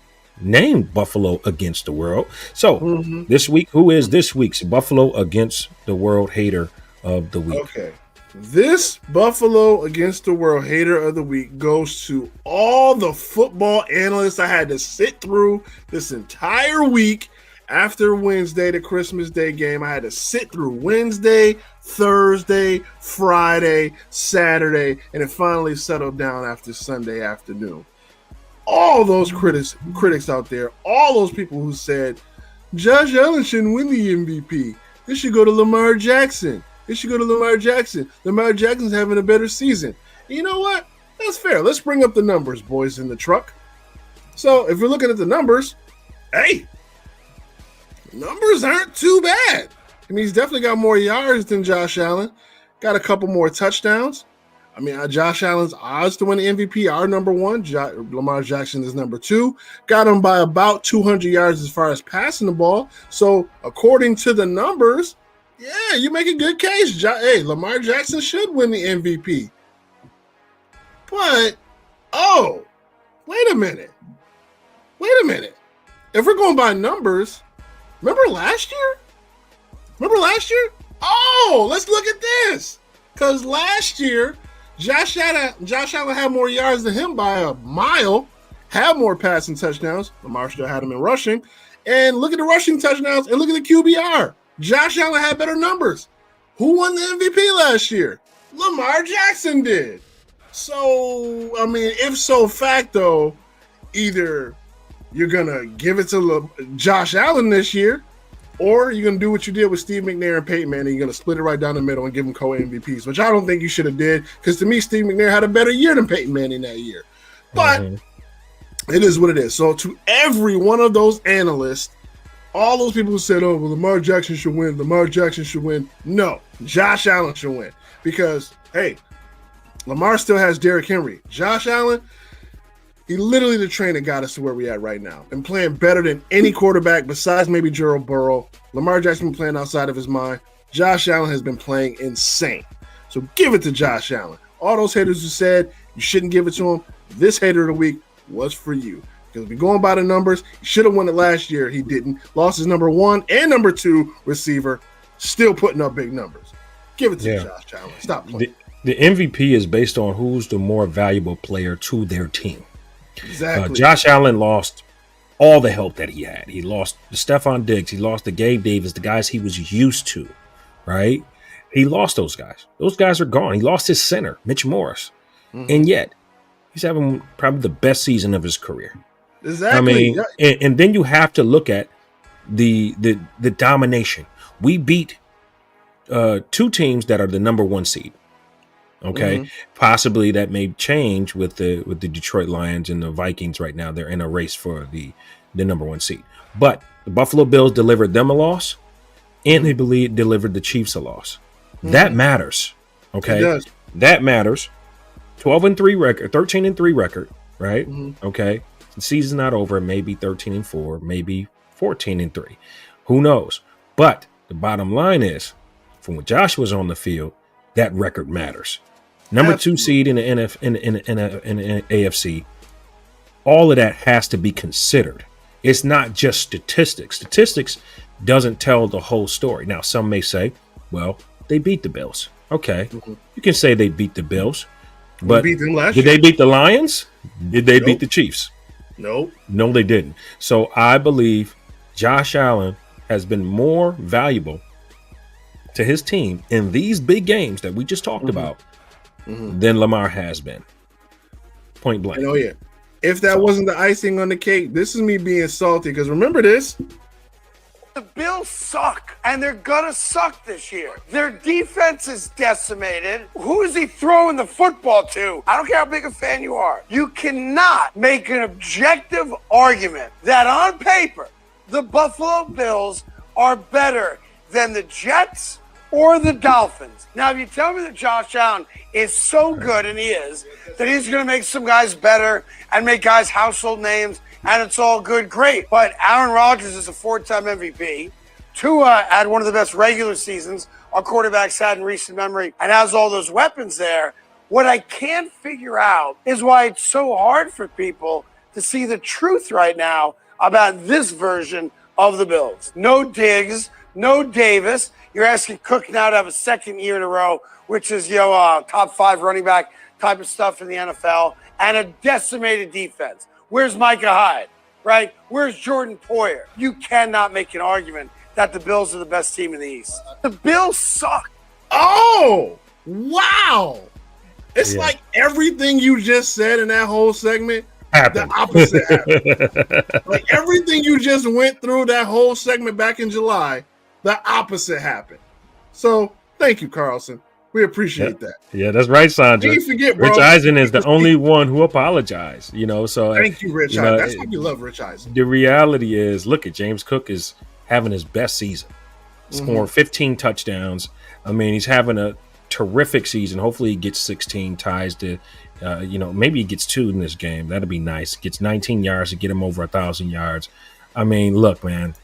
named Buffalo Against the World. So this week, who is this week's Buffalo Against the World hater of the week? Okay. This Buffalo Against the World hater of the week goes to all the football analysts I had to sit through this entire week after Wednesday, the Christmas Day game. I had to sit through Wednesday, Thursday, Friday, Saturday, and it finally settled down after Sunday afternoon. All those critics out there, all those people who said Josh Allen shouldn't win the MVP. This should go to Lamar Jackson. Lamar Jackson's having a better season. You know what? That's fair. Let's bring up the numbers, boys in the truck. So if we're looking at the numbers, hey, numbers aren't too bad. I mean, he's definitely got more yards than Josh Allen. Got a couple more touchdowns. I mean, Josh Allen's odds to win the MVP are number one. Lamar Jackson is number two. Got him by about 200 yards as far as passing the ball. So, according to the numbers, yeah, you make a good case. Hey, Lamar Jackson should win the MVP. But, wait a minute. If we're going by numbers, remember last year? Oh, let's look at this. Because last year, Josh Allen had more yards than him by a mile, have more passing touchdowns. Lamar still had him in rushing. And look at the rushing touchdowns and look at the QBR. Josh Allen had better numbers. Who won the MVP last year? Lamar Jackson did. So, I mean, if so facto, either you're going to give it to Josh Allen this year, or you're going to do what you did with Steve McNair and Peyton Manning. You're going to split it right down the middle and give them co-MVPs, which I don't think you should have did, because to me, Steve McNair had a better year than Peyton Manning that year. But it is what it is. So to every one of those analysts, all those people who said, oh, well, Lamar Jackson should win, Lamar Jackson should win. No, Josh Allen should win. Because, hey, Lamar still has Derrick Henry. Josh Allen, he literally the train that got us to where we at right now and playing better than any quarterback besides maybe Joe Burrow. Lamar Jackson been playing outside of his mind. Josh Allen has been playing insane. So give it to Josh Allen. All those haters who said you shouldn't give it to him, this hater of the week was for you. Because if we're going by the numbers, he should have won it last year. He didn't. Lost his number 1 and number 2 receiver, still putting up big numbers. Give it to Josh Allen. Stop playing. The MVP is based on who's the more valuable player to their team. Exactly. Josh Allen lost all the help that he had. He lost the Stephon Diggs. He lost the Gabe Davis, the guys he was used to, right? He lost those guys. Those guys are gone. He lost his center, Mitch Morris. And yet, he's having probably the best season of his career. Exactly. I mean, and then you have to look at the domination. We beat 2 teams that are the number 1 seed. Okay, possibly that may change with the Detroit Lions and the Vikings right now. They're in a race for the number 1 seed. But the Buffalo Bills delivered them a loss, and they delivered the Chiefs a loss. That matters. Okay, that matters. 12-3 record, 13-3 record, right? Okay, the season's not over. Maybe 13-4, maybe 14-3. Who knows? But the bottom line is, from when Josh was on the field, that record matters. Number 2 seed in the AFC. All of that has to be considered. It's not just statistics. Statistics doesn't tell the whole story. Now, some may say, well, they beat the Bills. Okay, you can say they beat the Bills, but beat them last did year. they beat the Lions? Did they beat the Chiefs? Nope. No, they didn't. So I believe Josh Allen has been more valuable to his team in these big games that we just talked about than Lamar has been. Point blank. Oh, yeah. If that wasn't the icing on the cake, this is me being salty, because remember this. The Bills suck, and they're gonna suck this year. Their defense is decimated. Who is he throwing the football to? I don't care how big a fan you are. You cannot make an objective argument that on paper, the Buffalo Bills are better than the Jets or the Dolphins. Now, if you tell me that Josh Allen is so good, and he is, that he's going to make some guys better and make guys household names, and it's all good, great. But Aaron Rodgers is a 4-time MVP. Tua had one of the best regular seasons our quarterbacks had in recent memory and has all those weapons there. What I can't figure out is why it's so hard for people to see the truth right now about this version of the Bills. No Diggs, no Davis. You're asking Cook now to have a second year in a row, which is top 5 running back type of stuff in the NFL, and a decimated defense. Where's Micah Hyde, right? Where's Jordan Poyer? You cannot make an argument that the Bills are the best team in the East. The Bills suck. Oh, wow. It's like everything you just said in that whole segment, happened. The opposite happened. Like everything you just went through that whole segment back in July, the opposite happened. So thank you, Carlson. We appreciate that. Yeah, that's right, Sandra. Can't forget, bro. Rich Eisen is the only one who apologized, so thank you, Rich Eisen. That's why you love Rich Eisen. The reality is, look at James Cook is having his best season, scoring 15 touchdowns. I mean, he's having a terrific season. Hopefully he gets 16 ties to, maybe he gets 2 in this game. That'd be nice. Gets 19 yards to get him over 1,000 yards. I mean, look, man,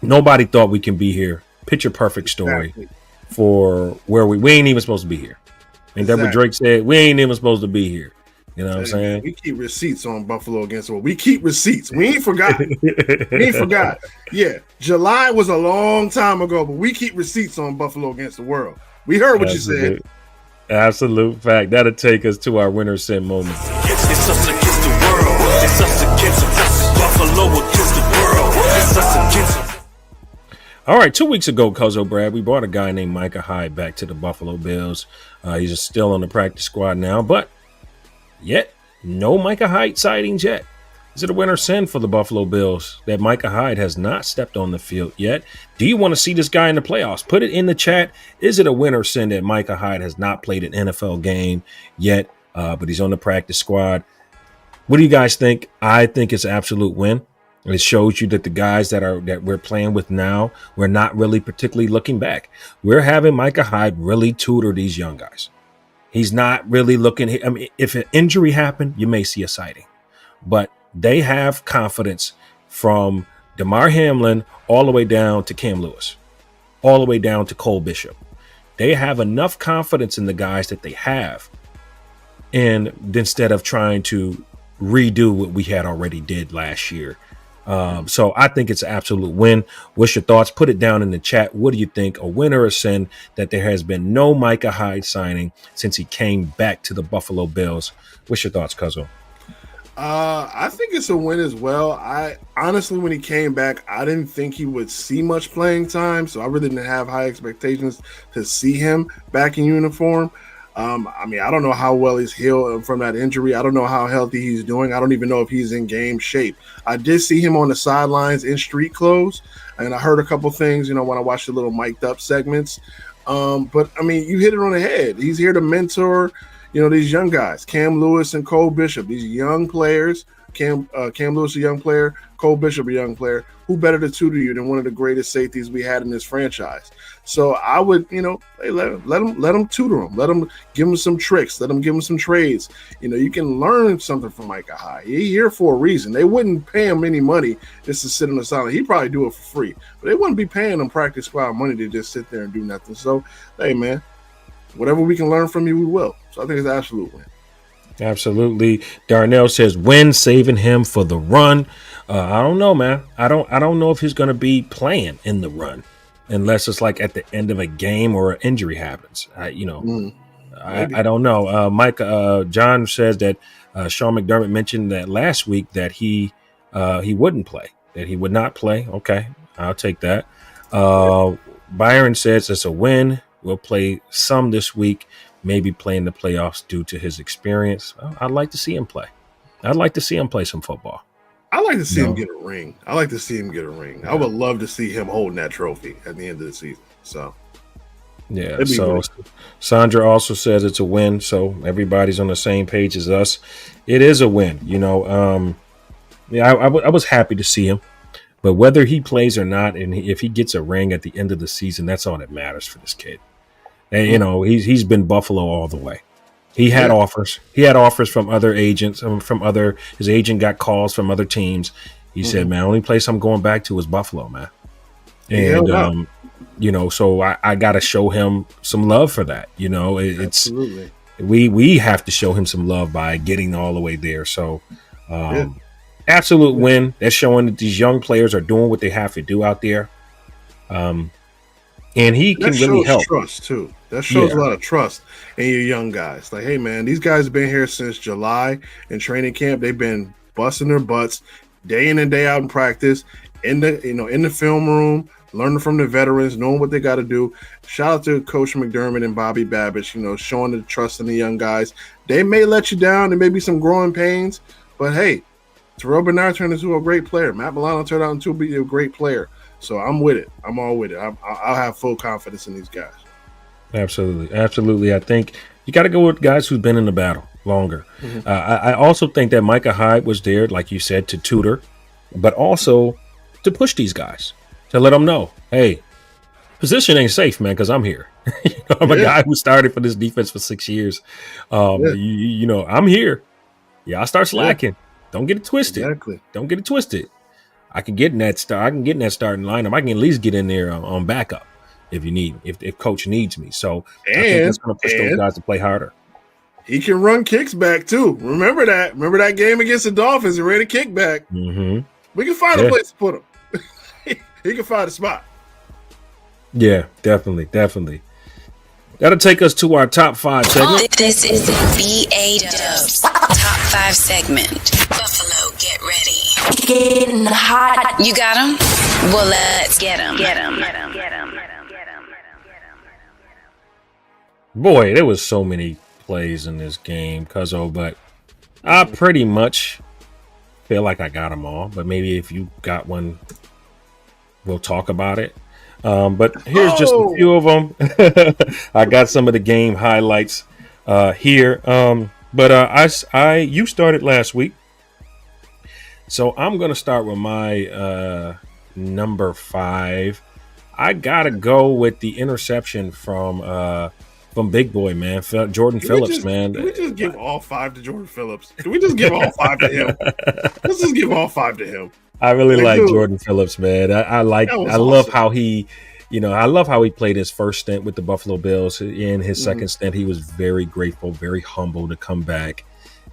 nobody thought we can be here. Picture perfect story. Exactly. For where we ain't even supposed to be here. And that's what Drake said. We ain't even supposed to be here. You know what I'm saying? We keep receipts on Buffalo against the world. We keep receipts. We ain't forgot. We ain't forgot. Yeah, July was a long time ago, but we keep receipts on Buffalo against the world. We heard what you said. Absolute fact. That'll take us to our winner sin moment. It's us against the world. It's Buffalo against the world. It's us against them. All right, 2 weeks ago, Cuzzo Brad, we brought a guy named Micah Hyde back to the Buffalo Bills. He's still on the practice squad now, but yet no Micah Hyde sightings yet. Is it a win or sin for the Buffalo Bills that Micah Hyde has not stepped on the field yet? Do you want to see this guy in the playoffs? Put it in the chat. Is it a win or sin that Micah Hyde has not played an NFL game yet, but he's on the practice squad? What do you guys think? I think it's an absolute win. It shows you that the guys that we're playing with now, we're not really particularly looking back. We're having Micah Hyde really tutor these young guys. He's not really looking. I mean, if an injury happened, you may see a sighting, but they have confidence from DeMar Hamlin all the way down to Cam Lewis, all the way down to Cole Bishop. They have enough confidence in the guys that they have, and instead of trying to redo what we had already did last year. So I think it's an absolute win. What's your thoughts? Put it down in the chat. What do you think? A win or a sin that there has been no Micah Hyde signing since he came back to the Buffalo Bills? What's your thoughts, Cuzzo? I think it's a win as well. I honestly, when he came back, I didn't think he would see much playing time, so I really didn't have high expectations to see him back in uniform. I mean, I don't know how well he's healed from that injury. I don't know how healthy he's doing. I don't even know if he's in game shape. I did see him on the sidelines in street clothes, and I heard a couple things, when I watched the little mic'd up segments. But, I mean, you hit it on the head. He's here to mentor, these young guys, Cam Lewis and Cole Bishop, these young players. Cam Lewis, a young player, Cole Bishop, a young player. Who better to tutor you than one of the greatest safeties we had in this franchise? So I would, hey, let him tutor him. Let him give him some tricks. Let him give him some trades. You can learn something from Micah Hyde. He's here for a reason. They wouldn't pay him any money just to sit on the sideline. He'd probably do it for free, but they wouldn't be paying him practice squad money to just sit there and do nothing. So, hey, man, whatever we can learn from you, we will. So I think it's an absolute win. Absolutely. Darnell says win, saving him for the run. I don't know, man. I don't know if he's going to be playing in the run unless it's like at the end of a game or an injury happens. I don't know. Mike John says that Sean McDermott mentioned that last week that he wouldn't play, that he would not play. Okay, I'll take that. Byron says it's a win. We'll play some this week. Maybe play in the playoffs due to his experience. Well, I'd like to see him play. I'd like to see him play some football. I like to see him get a ring. I would love to see him holding that trophy at the end of the season. So, yeah. So Sandra also says it's a win. So everybody's on the same page as us. It is a win. I was happy to see him, but whether he plays or not, and if he gets a ring at the end of the season, that's all that matters for this kid. And, he's been Buffalo all the way. He had offers. He had offers from other agents, his agent got calls from other teams. He said, man, only place I'm going back to is Buffalo, man. And, so I got to show him some love for that. Absolutely. We have to show him some love by getting all the way there. So, absolute win. That's showing that these young players are doing what they have to do out there. And he can really help. Trust too. That shows a lot of trust in your young guys. Like, hey, man, these guys have been here since July in training camp. They've been busting their butts day in and day out in practice, in the film room, learning from the veterans, knowing what they got to do. Shout out to Coach McDermott and Bobby Babbage, showing the trust in the young guys. They may let you down. There may be some growing pains, but hey, Terrell Bernard turned into a great player. Matt Milano turned out into a great player. So I'm with it. I'm all with it. I'll have full confidence in these guys. Absolutely. I think you got to go with guys who've been in the battle longer. I also think that Micah Hyde was there, like you said, to tutor, but also to push these guys, to let them know, hey, position ain't safe, man, because I'm here. I'm a guy who started for this defense for 6 years. I'm here. I start slacking. Don't get it twisted. Exactly. Don't get it twisted. I can get in that starting lineup. I can at least get in there on backup if you need, if coach needs me. So I think that's going to push those guys to play harder. He can run kicks back too. Remember that game against the Dolphins? He ran a kick back. We can find a place to put him. He can find a spot. Yeah, definitely. That'll take us to our top 5 segment. This is the BA Dubs Top 5 segment. Buffalo, get ready. getting hot. You got him? Well, let's get him. Get him. Boy, there was so many plays in this game, Cuzzo, but I pretty much feel like I got them all. But maybe if you got one, we'll talk about it. But here's just a few of them. I got some of the game highlights here. You started last week, so I'm gonna start with my number 5. I gotta go with the interception from Big Boy, man, Jordan Phillips, man. Can we just give all 5 to Jordan Phillips? Can we just give all 5 to him? Let's just give all 5 to him. I really like Jordan Phillips, man. I love how he, I love how he played his first stint with the Buffalo Bills. In his second stint, he was very grateful, very humble to come back.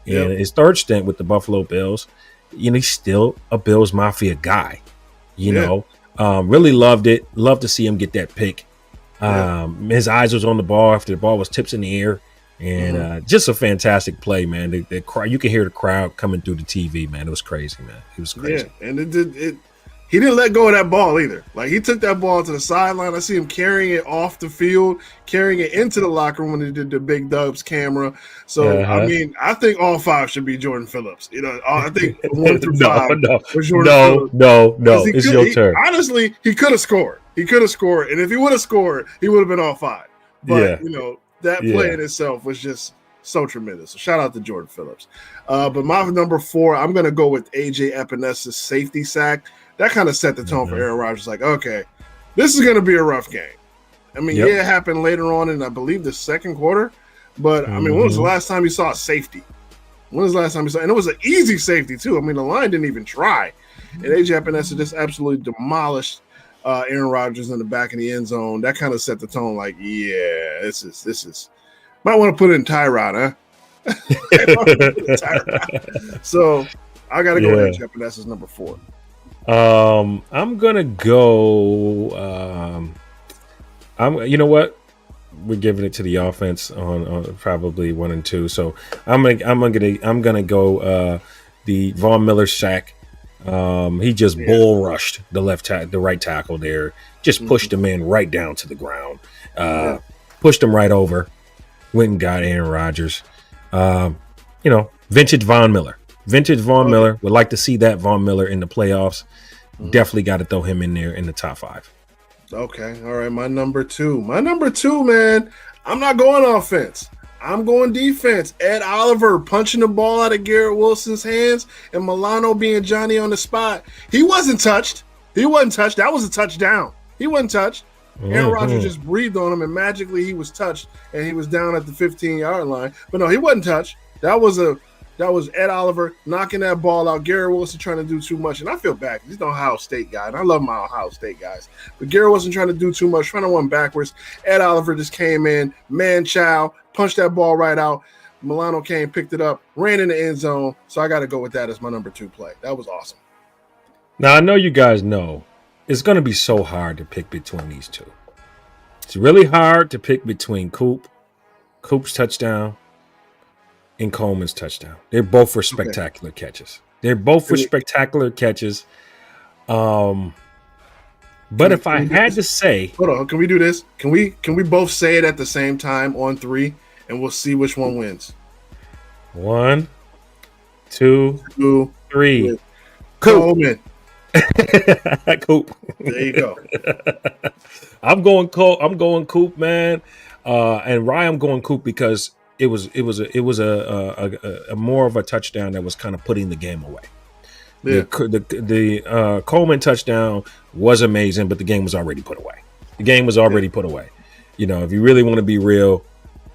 And his third stint with the Buffalo Bills, he's still a Bills Mafia guy. Really loved it. Love to see him get that pick. His eyes was on the ball after the ball was tips in the air, and just a fantastic play, man. The crowd, you can hear the crowd coming through the TV, man. It was crazy, man. It was crazy. Yeah, and he didn't let go of that ball either. Like, he took that ball to the sideline. I see him carrying it off the field, carrying it into the locker room when he did the Big Dubs camera. So I mean, I think all 5 should be Jordan Phillips. I think 1 through 5 was Jordan Phillips. No, it's your turn. Honestly, he could have scored. He could have scored, and if he would have scored, he would have been all 5. But that play in itself was just so tremendous. So shout out to Jordan Phillips. But my number 4, I'm going to go with AJ Epinez's safety sack. That kind of set the tone for Aaron Rodgers. Like, okay, this is going to be a rough game. I mean, it happened later on in, I believe, the second quarter. But I mean, when was the last time you saw a safety? When was the last time you saw? And it was an easy safety too. I mean, the line didn't even try. And AJ Epinesa just absolutely demolished Aaron Rodgers in the back of the end zone. That kind of set the tone. Like, yeah, this is. Might want to put it in Tyrod, huh? So I got to go with AJ Epinesa's number 4. I'm gonna go. You know what? We're giving it to the offense on probably 1 and 2. So I'm gonna go the Von Miller sack. He just bull rushed the right tackle there. Just pushed him in right down to the ground. Pushed him right over. Went and got Aaron Rodgers. Vintage Von Miller. Miller. Would like to see that Von Miller in the playoffs. Definitely got to throw him in there in the top 5. Okay. All right. My number 2, man. I'm not going offense. I'm going defense. Ed Oliver punching the ball out of Garrett Wilson's hands and Milano being Johnny on the spot. He wasn't touched. That was a touchdown. He wasn't touched. Aaron Rodgers just breathed on him, and magically he was touched, and he was down at the 15-yard line. But no, he wasn't touched. That was Ed Oliver knocking that ball out. Garrett Wilson trying to do too much. And I feel bad. He's an Ohio State guy, and I love my Ohio State guys. But Garrett wasn't trying to do too much, trying to run backwards. Ed Oliver just came in, man-chow, punched that ball right out. Milano came, picked it up, ran in the end zone. So I got to go with that as my number 2 play. That was awesome. Now, I know you guys know it's going to be so hard to pick between these two. It's really hard to pick between Coop's touchdown, and Coleman's touchdown. They're both for spectacular catches. But if I had to say, hold on, can we do this? Can we both say it at the same time on 3, and we'll see which one wins? 1, 2, 3. Coleman. Coop. There you go. I'm going Coop, man. And Ryan, I'm going Coop because it was a more of a touchdown that was kind of putting the game away. Yeah. The Coleman touchdown was amazing, but the game was already put away. Put away. If you really want to be real,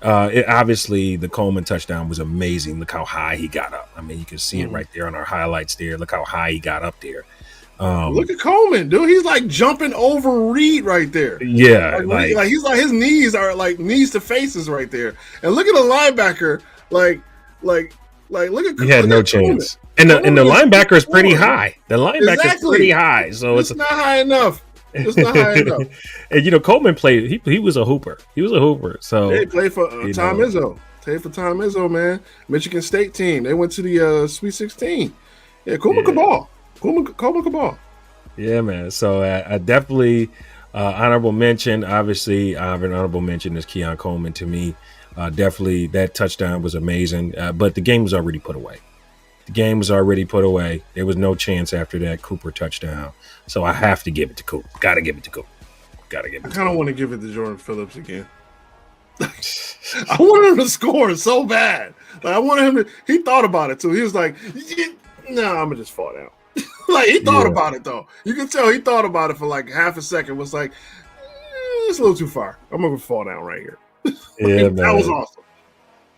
obviously the Coleman touchdown was amazing. Look how high he got up. I mean, you can see it right there on our highlights there. Look how high he got up there. Look at Coleman, dude. He's like jumping over Reed right there. Yeah, like he's like his knees are like knees to faces right there. And look at the linebacker, like look at. He had no chance. And the linebacker is pretty high. The linebacker is pretty high, so it's not high enough. It's not high enough. And Coleman played. He was a hooper. So he played for Tom Izzo. Played for Tom Izzo, man. Michigan State team. They went to the Sweet 16. Yeah, Coleman could ball. Coleman Cabal. Yeah, man. So I definitely honorable mention. Obviously, I have an honorable mention is Keon Coleman to me. Definitely that touchdown was amazing, but the game was already put away. The game was already put away. There was no chance after that Cooper touchdown. So I have to give it to Cooper. Got to give it to Cooper. Got to give it. I kind of want to give it to Jordan Phillips again. I wanted him to score so bad. Like, I wanted him to. He thought about it too. He was like, "No, I'm gonna just fall down." Like he thought about it though. You can tell he thought about it for like half a second. Was like, it's a little too far. I'm gonna fall down right here. Yeah, man. That was awesome.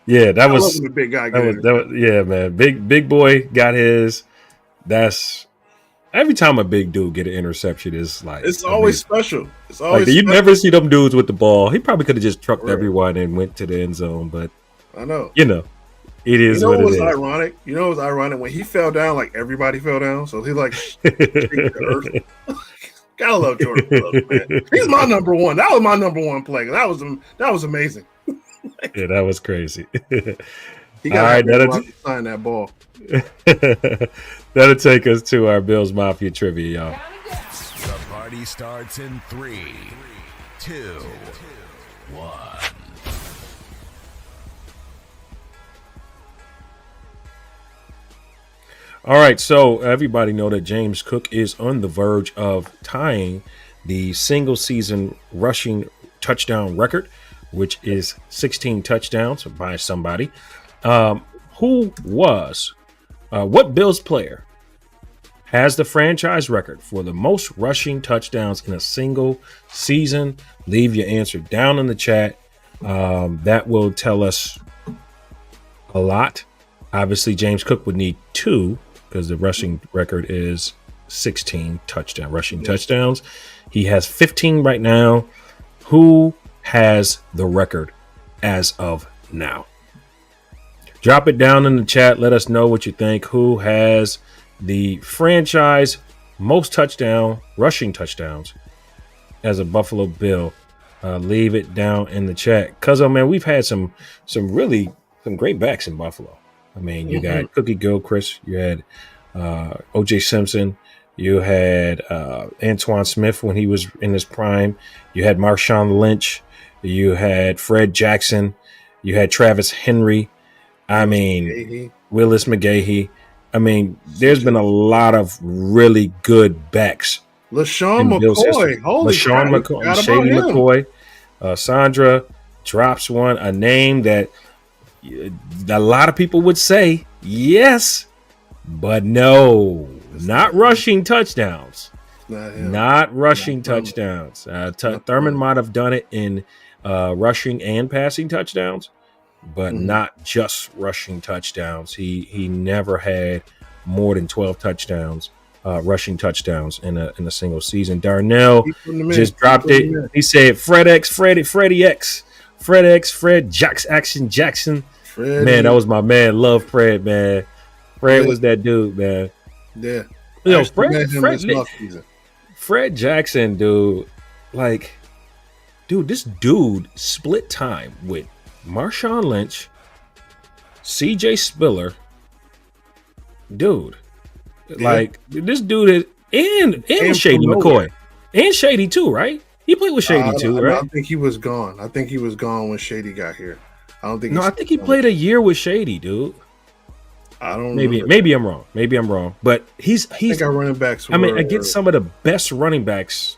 Yeah, that was the big guy. That was, yeah, man. Big boy got his. That's every time a big dude get an interception is like it's always special. It's always like, you special. never see them dudes with the ball. He probably could have just trucked everyone and went to the end zone, but I know. You know, it is what it is. Ironic. You know, it was ironic when he fell down. Like everybody fell down, so he like the earth. Gotta love Jordan Phillips, man. He's my number one. That was my number one play. That was amazing. Yeah, that was crazy. He got to sign that ball. That'll take us to our Bills Mafia trivia, y'all. The party starts in 3, 2, 1. All right, so everybody know that James Cook is on the verge of tying the single season rushing touchdown record, which is 16 touchdowns by somebody. What Bills player has the franchise record for the most rushing touchdowns in a single season? Leave your answer down in the chat. That will tell us a lot. Obviously, James Cook would need 2 because the rushing record is 16 rushing touchdowns. He has 15 right now. Who has the record as of now? Drop it down in the chat. Let us know what you think. Who has the franchise most rushing touchdowns as a Buffalo Bill? Leave it down in the chat. Cuzzo, man, we've had some great backs in Buffalo. I mean, you got Cookie Gilchrist, you had O.J. Simpson, you had Antoine Smith when he was in his prime, you had Marshawn Lynch, you had Fred Jackson, you had Travis Henry. I mean, Willis McGahee. I mean, there's been a lot of really good backs. LaShawn McCoy. Holy LaShawn McCoy, Shady McCoy. Sandra drops one, a name that a lot of people would say yes, but no, not rushing touchdowns. Not rushing touchdowns. Thurman might have done it in rushing and passing touchdowns, but not just rushing touchdowns. He never had more than 12 touchdowns, rushing touchdowns in a single season. Darnell just dropped it. He said Fred X, Freddie X, Fred X, Fred Jackson. Fred, man, that was my man. Love Fred, man. Fred was that dude, man. Yeah. You know, Fred Jackson, dude. Like, dude, this dude split time with Marshawn Lynch, CJ Spiller. Dude. Like, this dude is and Shady McCoy. And Shady too, right? He played with Shady too, right? I think he was gone. I think he was gone when Shady got here. I think he played a year with Shady, dude. I don't know. Maybe I'm wrong. But he's I think our running backs I mean, against some of the best running backs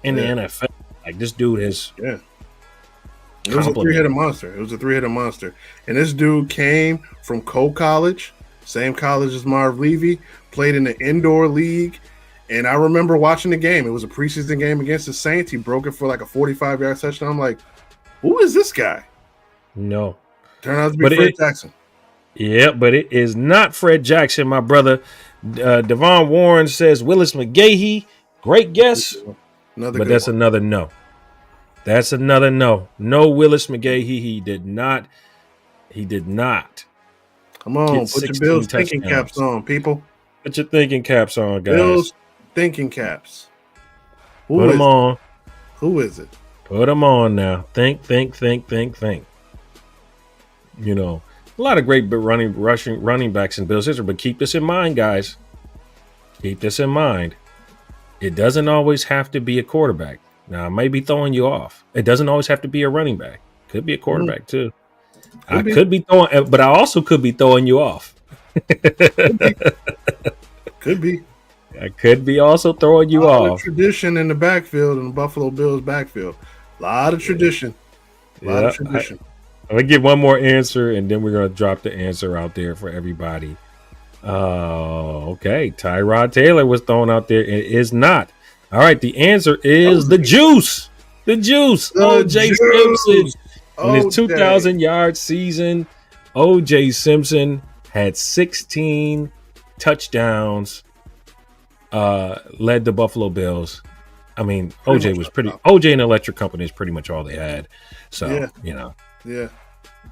in the NFL. Like, this dude is It was a three-headed monster. And this dude came from Cole College, same college as Marv Levy, played in the indoor league. And I remember watching the game. It was a preseason game against the Saints. He broke it for like a 45-yard touchdown. I'm like, who is this guy? No. Turned out to be Fred Jackson. Yeah, but it is not Fred Jackson, my brother. Devon Warren says Willis McGahee. Great guess. That's another no. That's another no. No Willis McGahee. He did not. Come on, put your Bills thinking caps on, people. Put your thinking caps on, guys. Bills thinking caps. Put them on. Who is it? Put them on now. Think. You know, a lot of great running backs in Bills history, but keep this in mind, guys. keep this in mind. It doesn't always have to be a quarterback. Now, I may be throwing you off. It doesn't always have to be a running back. Could be a quarterback too. Could be throwing, but I also could be throwing you off. Could be. I could be also throwing you off. Tradition in the backfield, in the Buffalo Bills backfield. A lot of tradition. A lot of tradition. I'm gonna get one more answer, and then we're gonna drop the answer out there for everybody. Okay. Tyrod Taylor was thrown out there. It is not. All right. The answer is the juice. The juice. OJ Simpson. In his 2,000-yard season, OJ Simpson had 16 touchdowns. Led the Buffalo Bills. I mean, OJ and Electric Company is pretty much all they had. So, Yeah.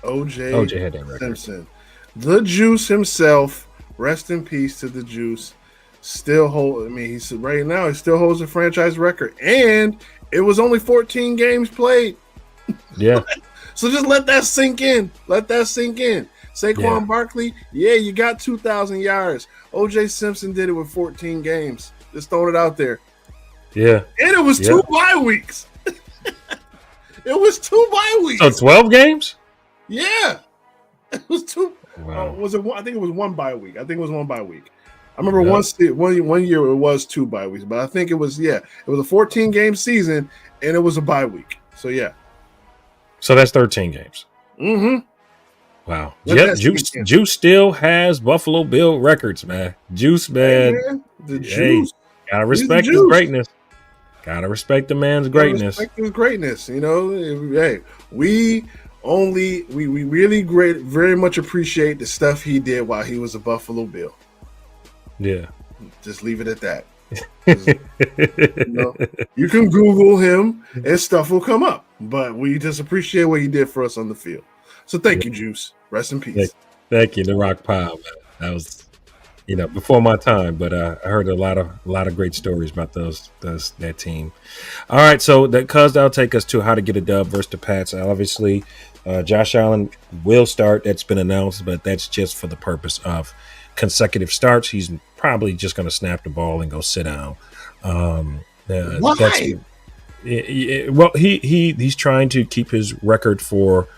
OJ had that record. Simpson. The Juice himself. Rest in peace to the Juice. He still holds a franchise record. And it was only 14 games played. Yeah. So just let that sink in. Saquon Barkley, you got 2,000 yards. OJ Simpson did it with 14 games. Just throwing it out there. Yeah. And it was 2 bye weeks. It was 2 bye weeks. So 12 games? Yeah. It was 2. Wow. Was it one? I think it was 1 bye week. I remember one year it was 2 bye weeks, but I think it was a 14-game season and it was a bye week. So yeah. So that's 13 games. Mm-hmm. Wow. Juice still has Buffalo Bill records, man. Juice, man. Hey, man. The Juice. Gotta respect his greatness. Gotta respect the man's greatness. Respect his greatness. Hey, we really very much appreciate the stuff he did while he was a Buffalo Bill. Yeah. Just leave it at that. You can Google him and stuff will come up, but we just appreciate what he did for us on the field. So thank you, Juice. Rest in peace. Thank you, the Rock Pile. Man. That was, before my time, but I heard a lot of great stories about that team. All right, so that'll take us to how to get a dub versus the Pats. Obviously, Josh Allen will start. That's been announced, but that's just for the purpose of consecutive starts. He's probably just going to snap the ball and go sit down. Why? Well, he's trying to keep his record for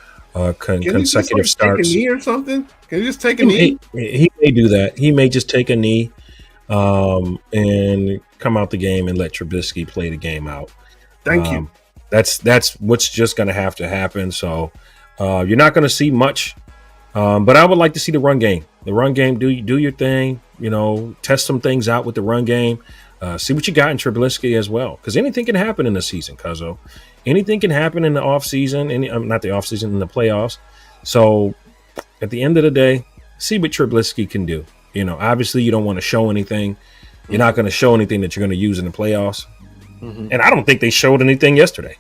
consecutive starts. Take a knee or something? Can he just take a knee? He may do that. He may just take a knee and come out the game and let Trubisky play the game out. Thank you. That's what's just going to have to happen. So you're not going to see much, but I would like to see the run game. The run game, do your thing. Test some things out with the run game. See what you got in Trubisky as well, because anything can happen in the season, Cuzzo. Anything can happen in the offseason, not the offseason, in the playoffs. So at the end of the day, see what Trubisky can do. Obviously you don't want to show anything. You're not going to show anything that you're going to use in the playoffs. Mm-hmm. And I don't think they showed anything yesterday.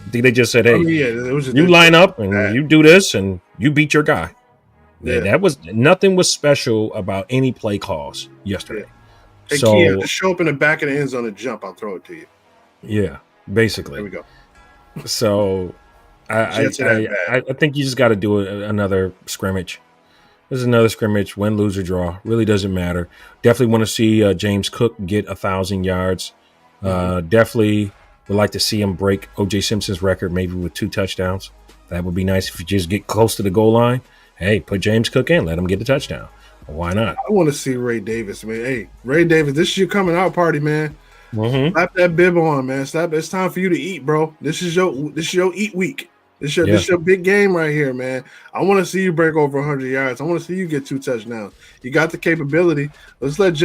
I think they just said, hey, you line up and you do this and you beat your guy. Yeah. Nothing was special about any play calls yesterday. Hey, so Kia, just show up in the back of the end zone and jump. I'll throw it to you. Yeah, basically. There we go. So I think you just got to do another scrimmage. This is another scrimmage, win, lose, or draw. Really doesn't matter. Definitely want to see James Cook get 1,000 yards. Definitely would like to see him break O.J. Simpson's record, maybe with 2 touchdowns. That would be nice if you just get close to the goal line. Hey, put James Cook in. Let him get the touchdown. Why not? I want to see Ray Davis, man. Hey, Ray Davis, this is your coming out party, man. Mm-hmm. Slap that bib on, man. It's time for you to eat, bro. This is your eat week. This is your big game right here, man. I want to see you break over 100 yards. I want to see you get 2 touchdowns. You got the capability. Let's let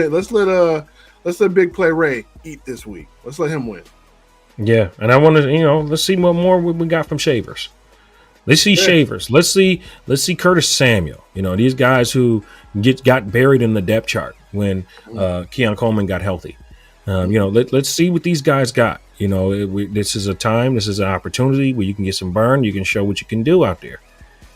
Big Play Ray eat this week. Let's let him win. Yeah, and I want to, let's see what more we got from Shavers. Let's see Shavers. Let's see Curtis Samuel. These guys who got buried in the depth chart when Keon Coleman got healthy. Let's see what these guys got. This is a time, this is an opportunity where you can get some burn. You can show what you can do out there.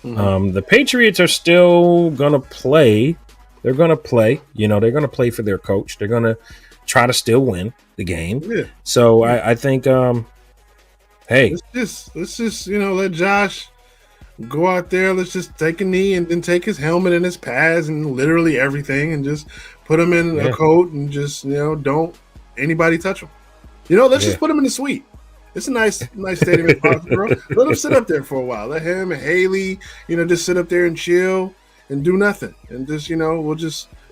Mm-hmm. The Patriots are still going to play. They're going to play. They're going to play for their coach. They're going to try to still win the game. Yeah. So I think, hey. Let's just let Josh Go out there. Let's just take a knee and then take his helmet and his pads and literally everything and just put him in a coat and just, don't anybody touch him. Let's just put him in the suite. It's a nice stadium in Foxborough. Let him sit up there for a while. Let him and Haley, just sit up there and chill and do nothing. And just, you know what?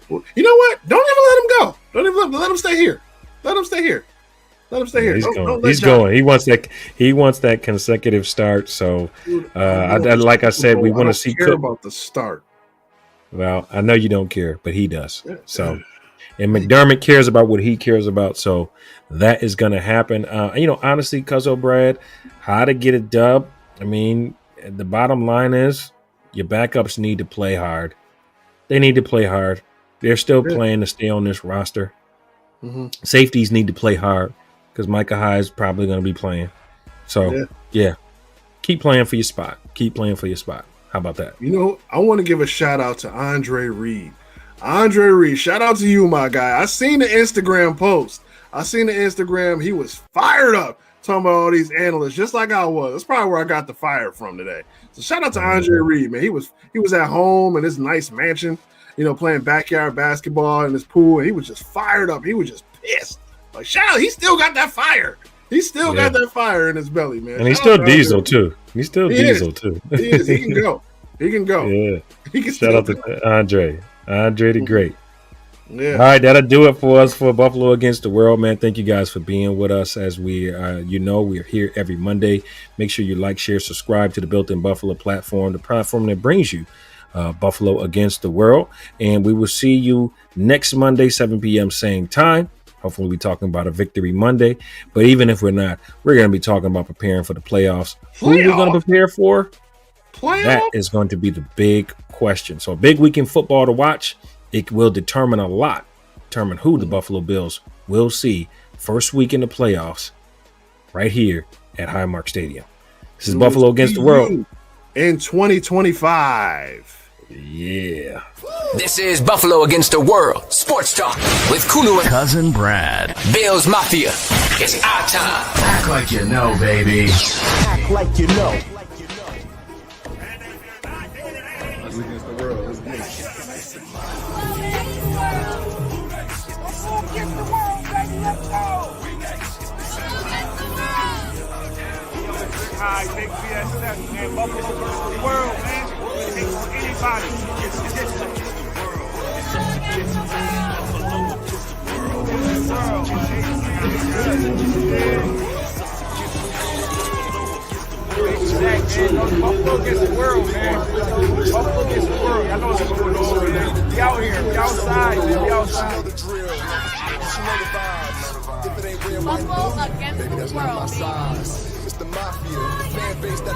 Don't even let him go. Don't even let him stay here. Let him stay here. He's going. He's going. He wants that consecutive start. So, like I said, we want to see. Care about the start. Well, I know you don't care, but he does. So, and McDermott cares about what he cares about. So that is going to happen. Honestly, Cuzzo Brad, how to get a dub? I mean, the bottom line is your backups need to play hard. They need to play hard. They're still playing to stay on this roster. Mm-hmm. Safeties need to play hard. Because Micah Hyde is probably going to be playing. So, keep playing for your spot. How about that? I want to give a shout out to Andre Reed. Andre Reed, shout out to you, my guy. I seen the Instagram post. He was fired up talking about all these analysts, just like I was. That's probably where I got the fire from today. So shout out to Andre Reed, man. He was at home in his nice mansion, playing backyard basketball in his pool, and he was just fired up. He was just pissed. Like, shout out, he still got that fire. He still got that fire in his belly, man. And he's still diesel, too. He is. He can go. Yeah. Shout out to Andre. Andre the Great. Yeah. All right, that'll do it for us for Buffalo Against the World, man. Thank you guys for being with us as we, we're here every Monday. Make sure you like, share, subscribe to the Built-in Buffalo platform, the platform that brings you Buffalo Against the World. And we will see you next Monday, 7 p.m. same time. Hopefully we're talking about a victory Monday. But even if we're not, we're going to be talking about preparing for the playoffs. Who are we going to prepare for? That is going to be the big question. So a big week in football to watch. It will determine who the Buffalo Bills will see first week in the playoffs right here at Highmark Stadium. This is Buffalo Against the World. In 2025. Yeah. This is Buffalo Against the World Sports Talk with Kulu and Cousin Brad. Bills Mafia. It's our time. Act like you know, baby. Act like you know. Against the world. High, big BSF, man. Buffalo versus the world, man. It takes anybody. Buffalo against the world, man. Buffalo against the world. I know what's going on, man. We out here. We outside, man. We outside. Buffalo against the world. It's the mafia, the fan base that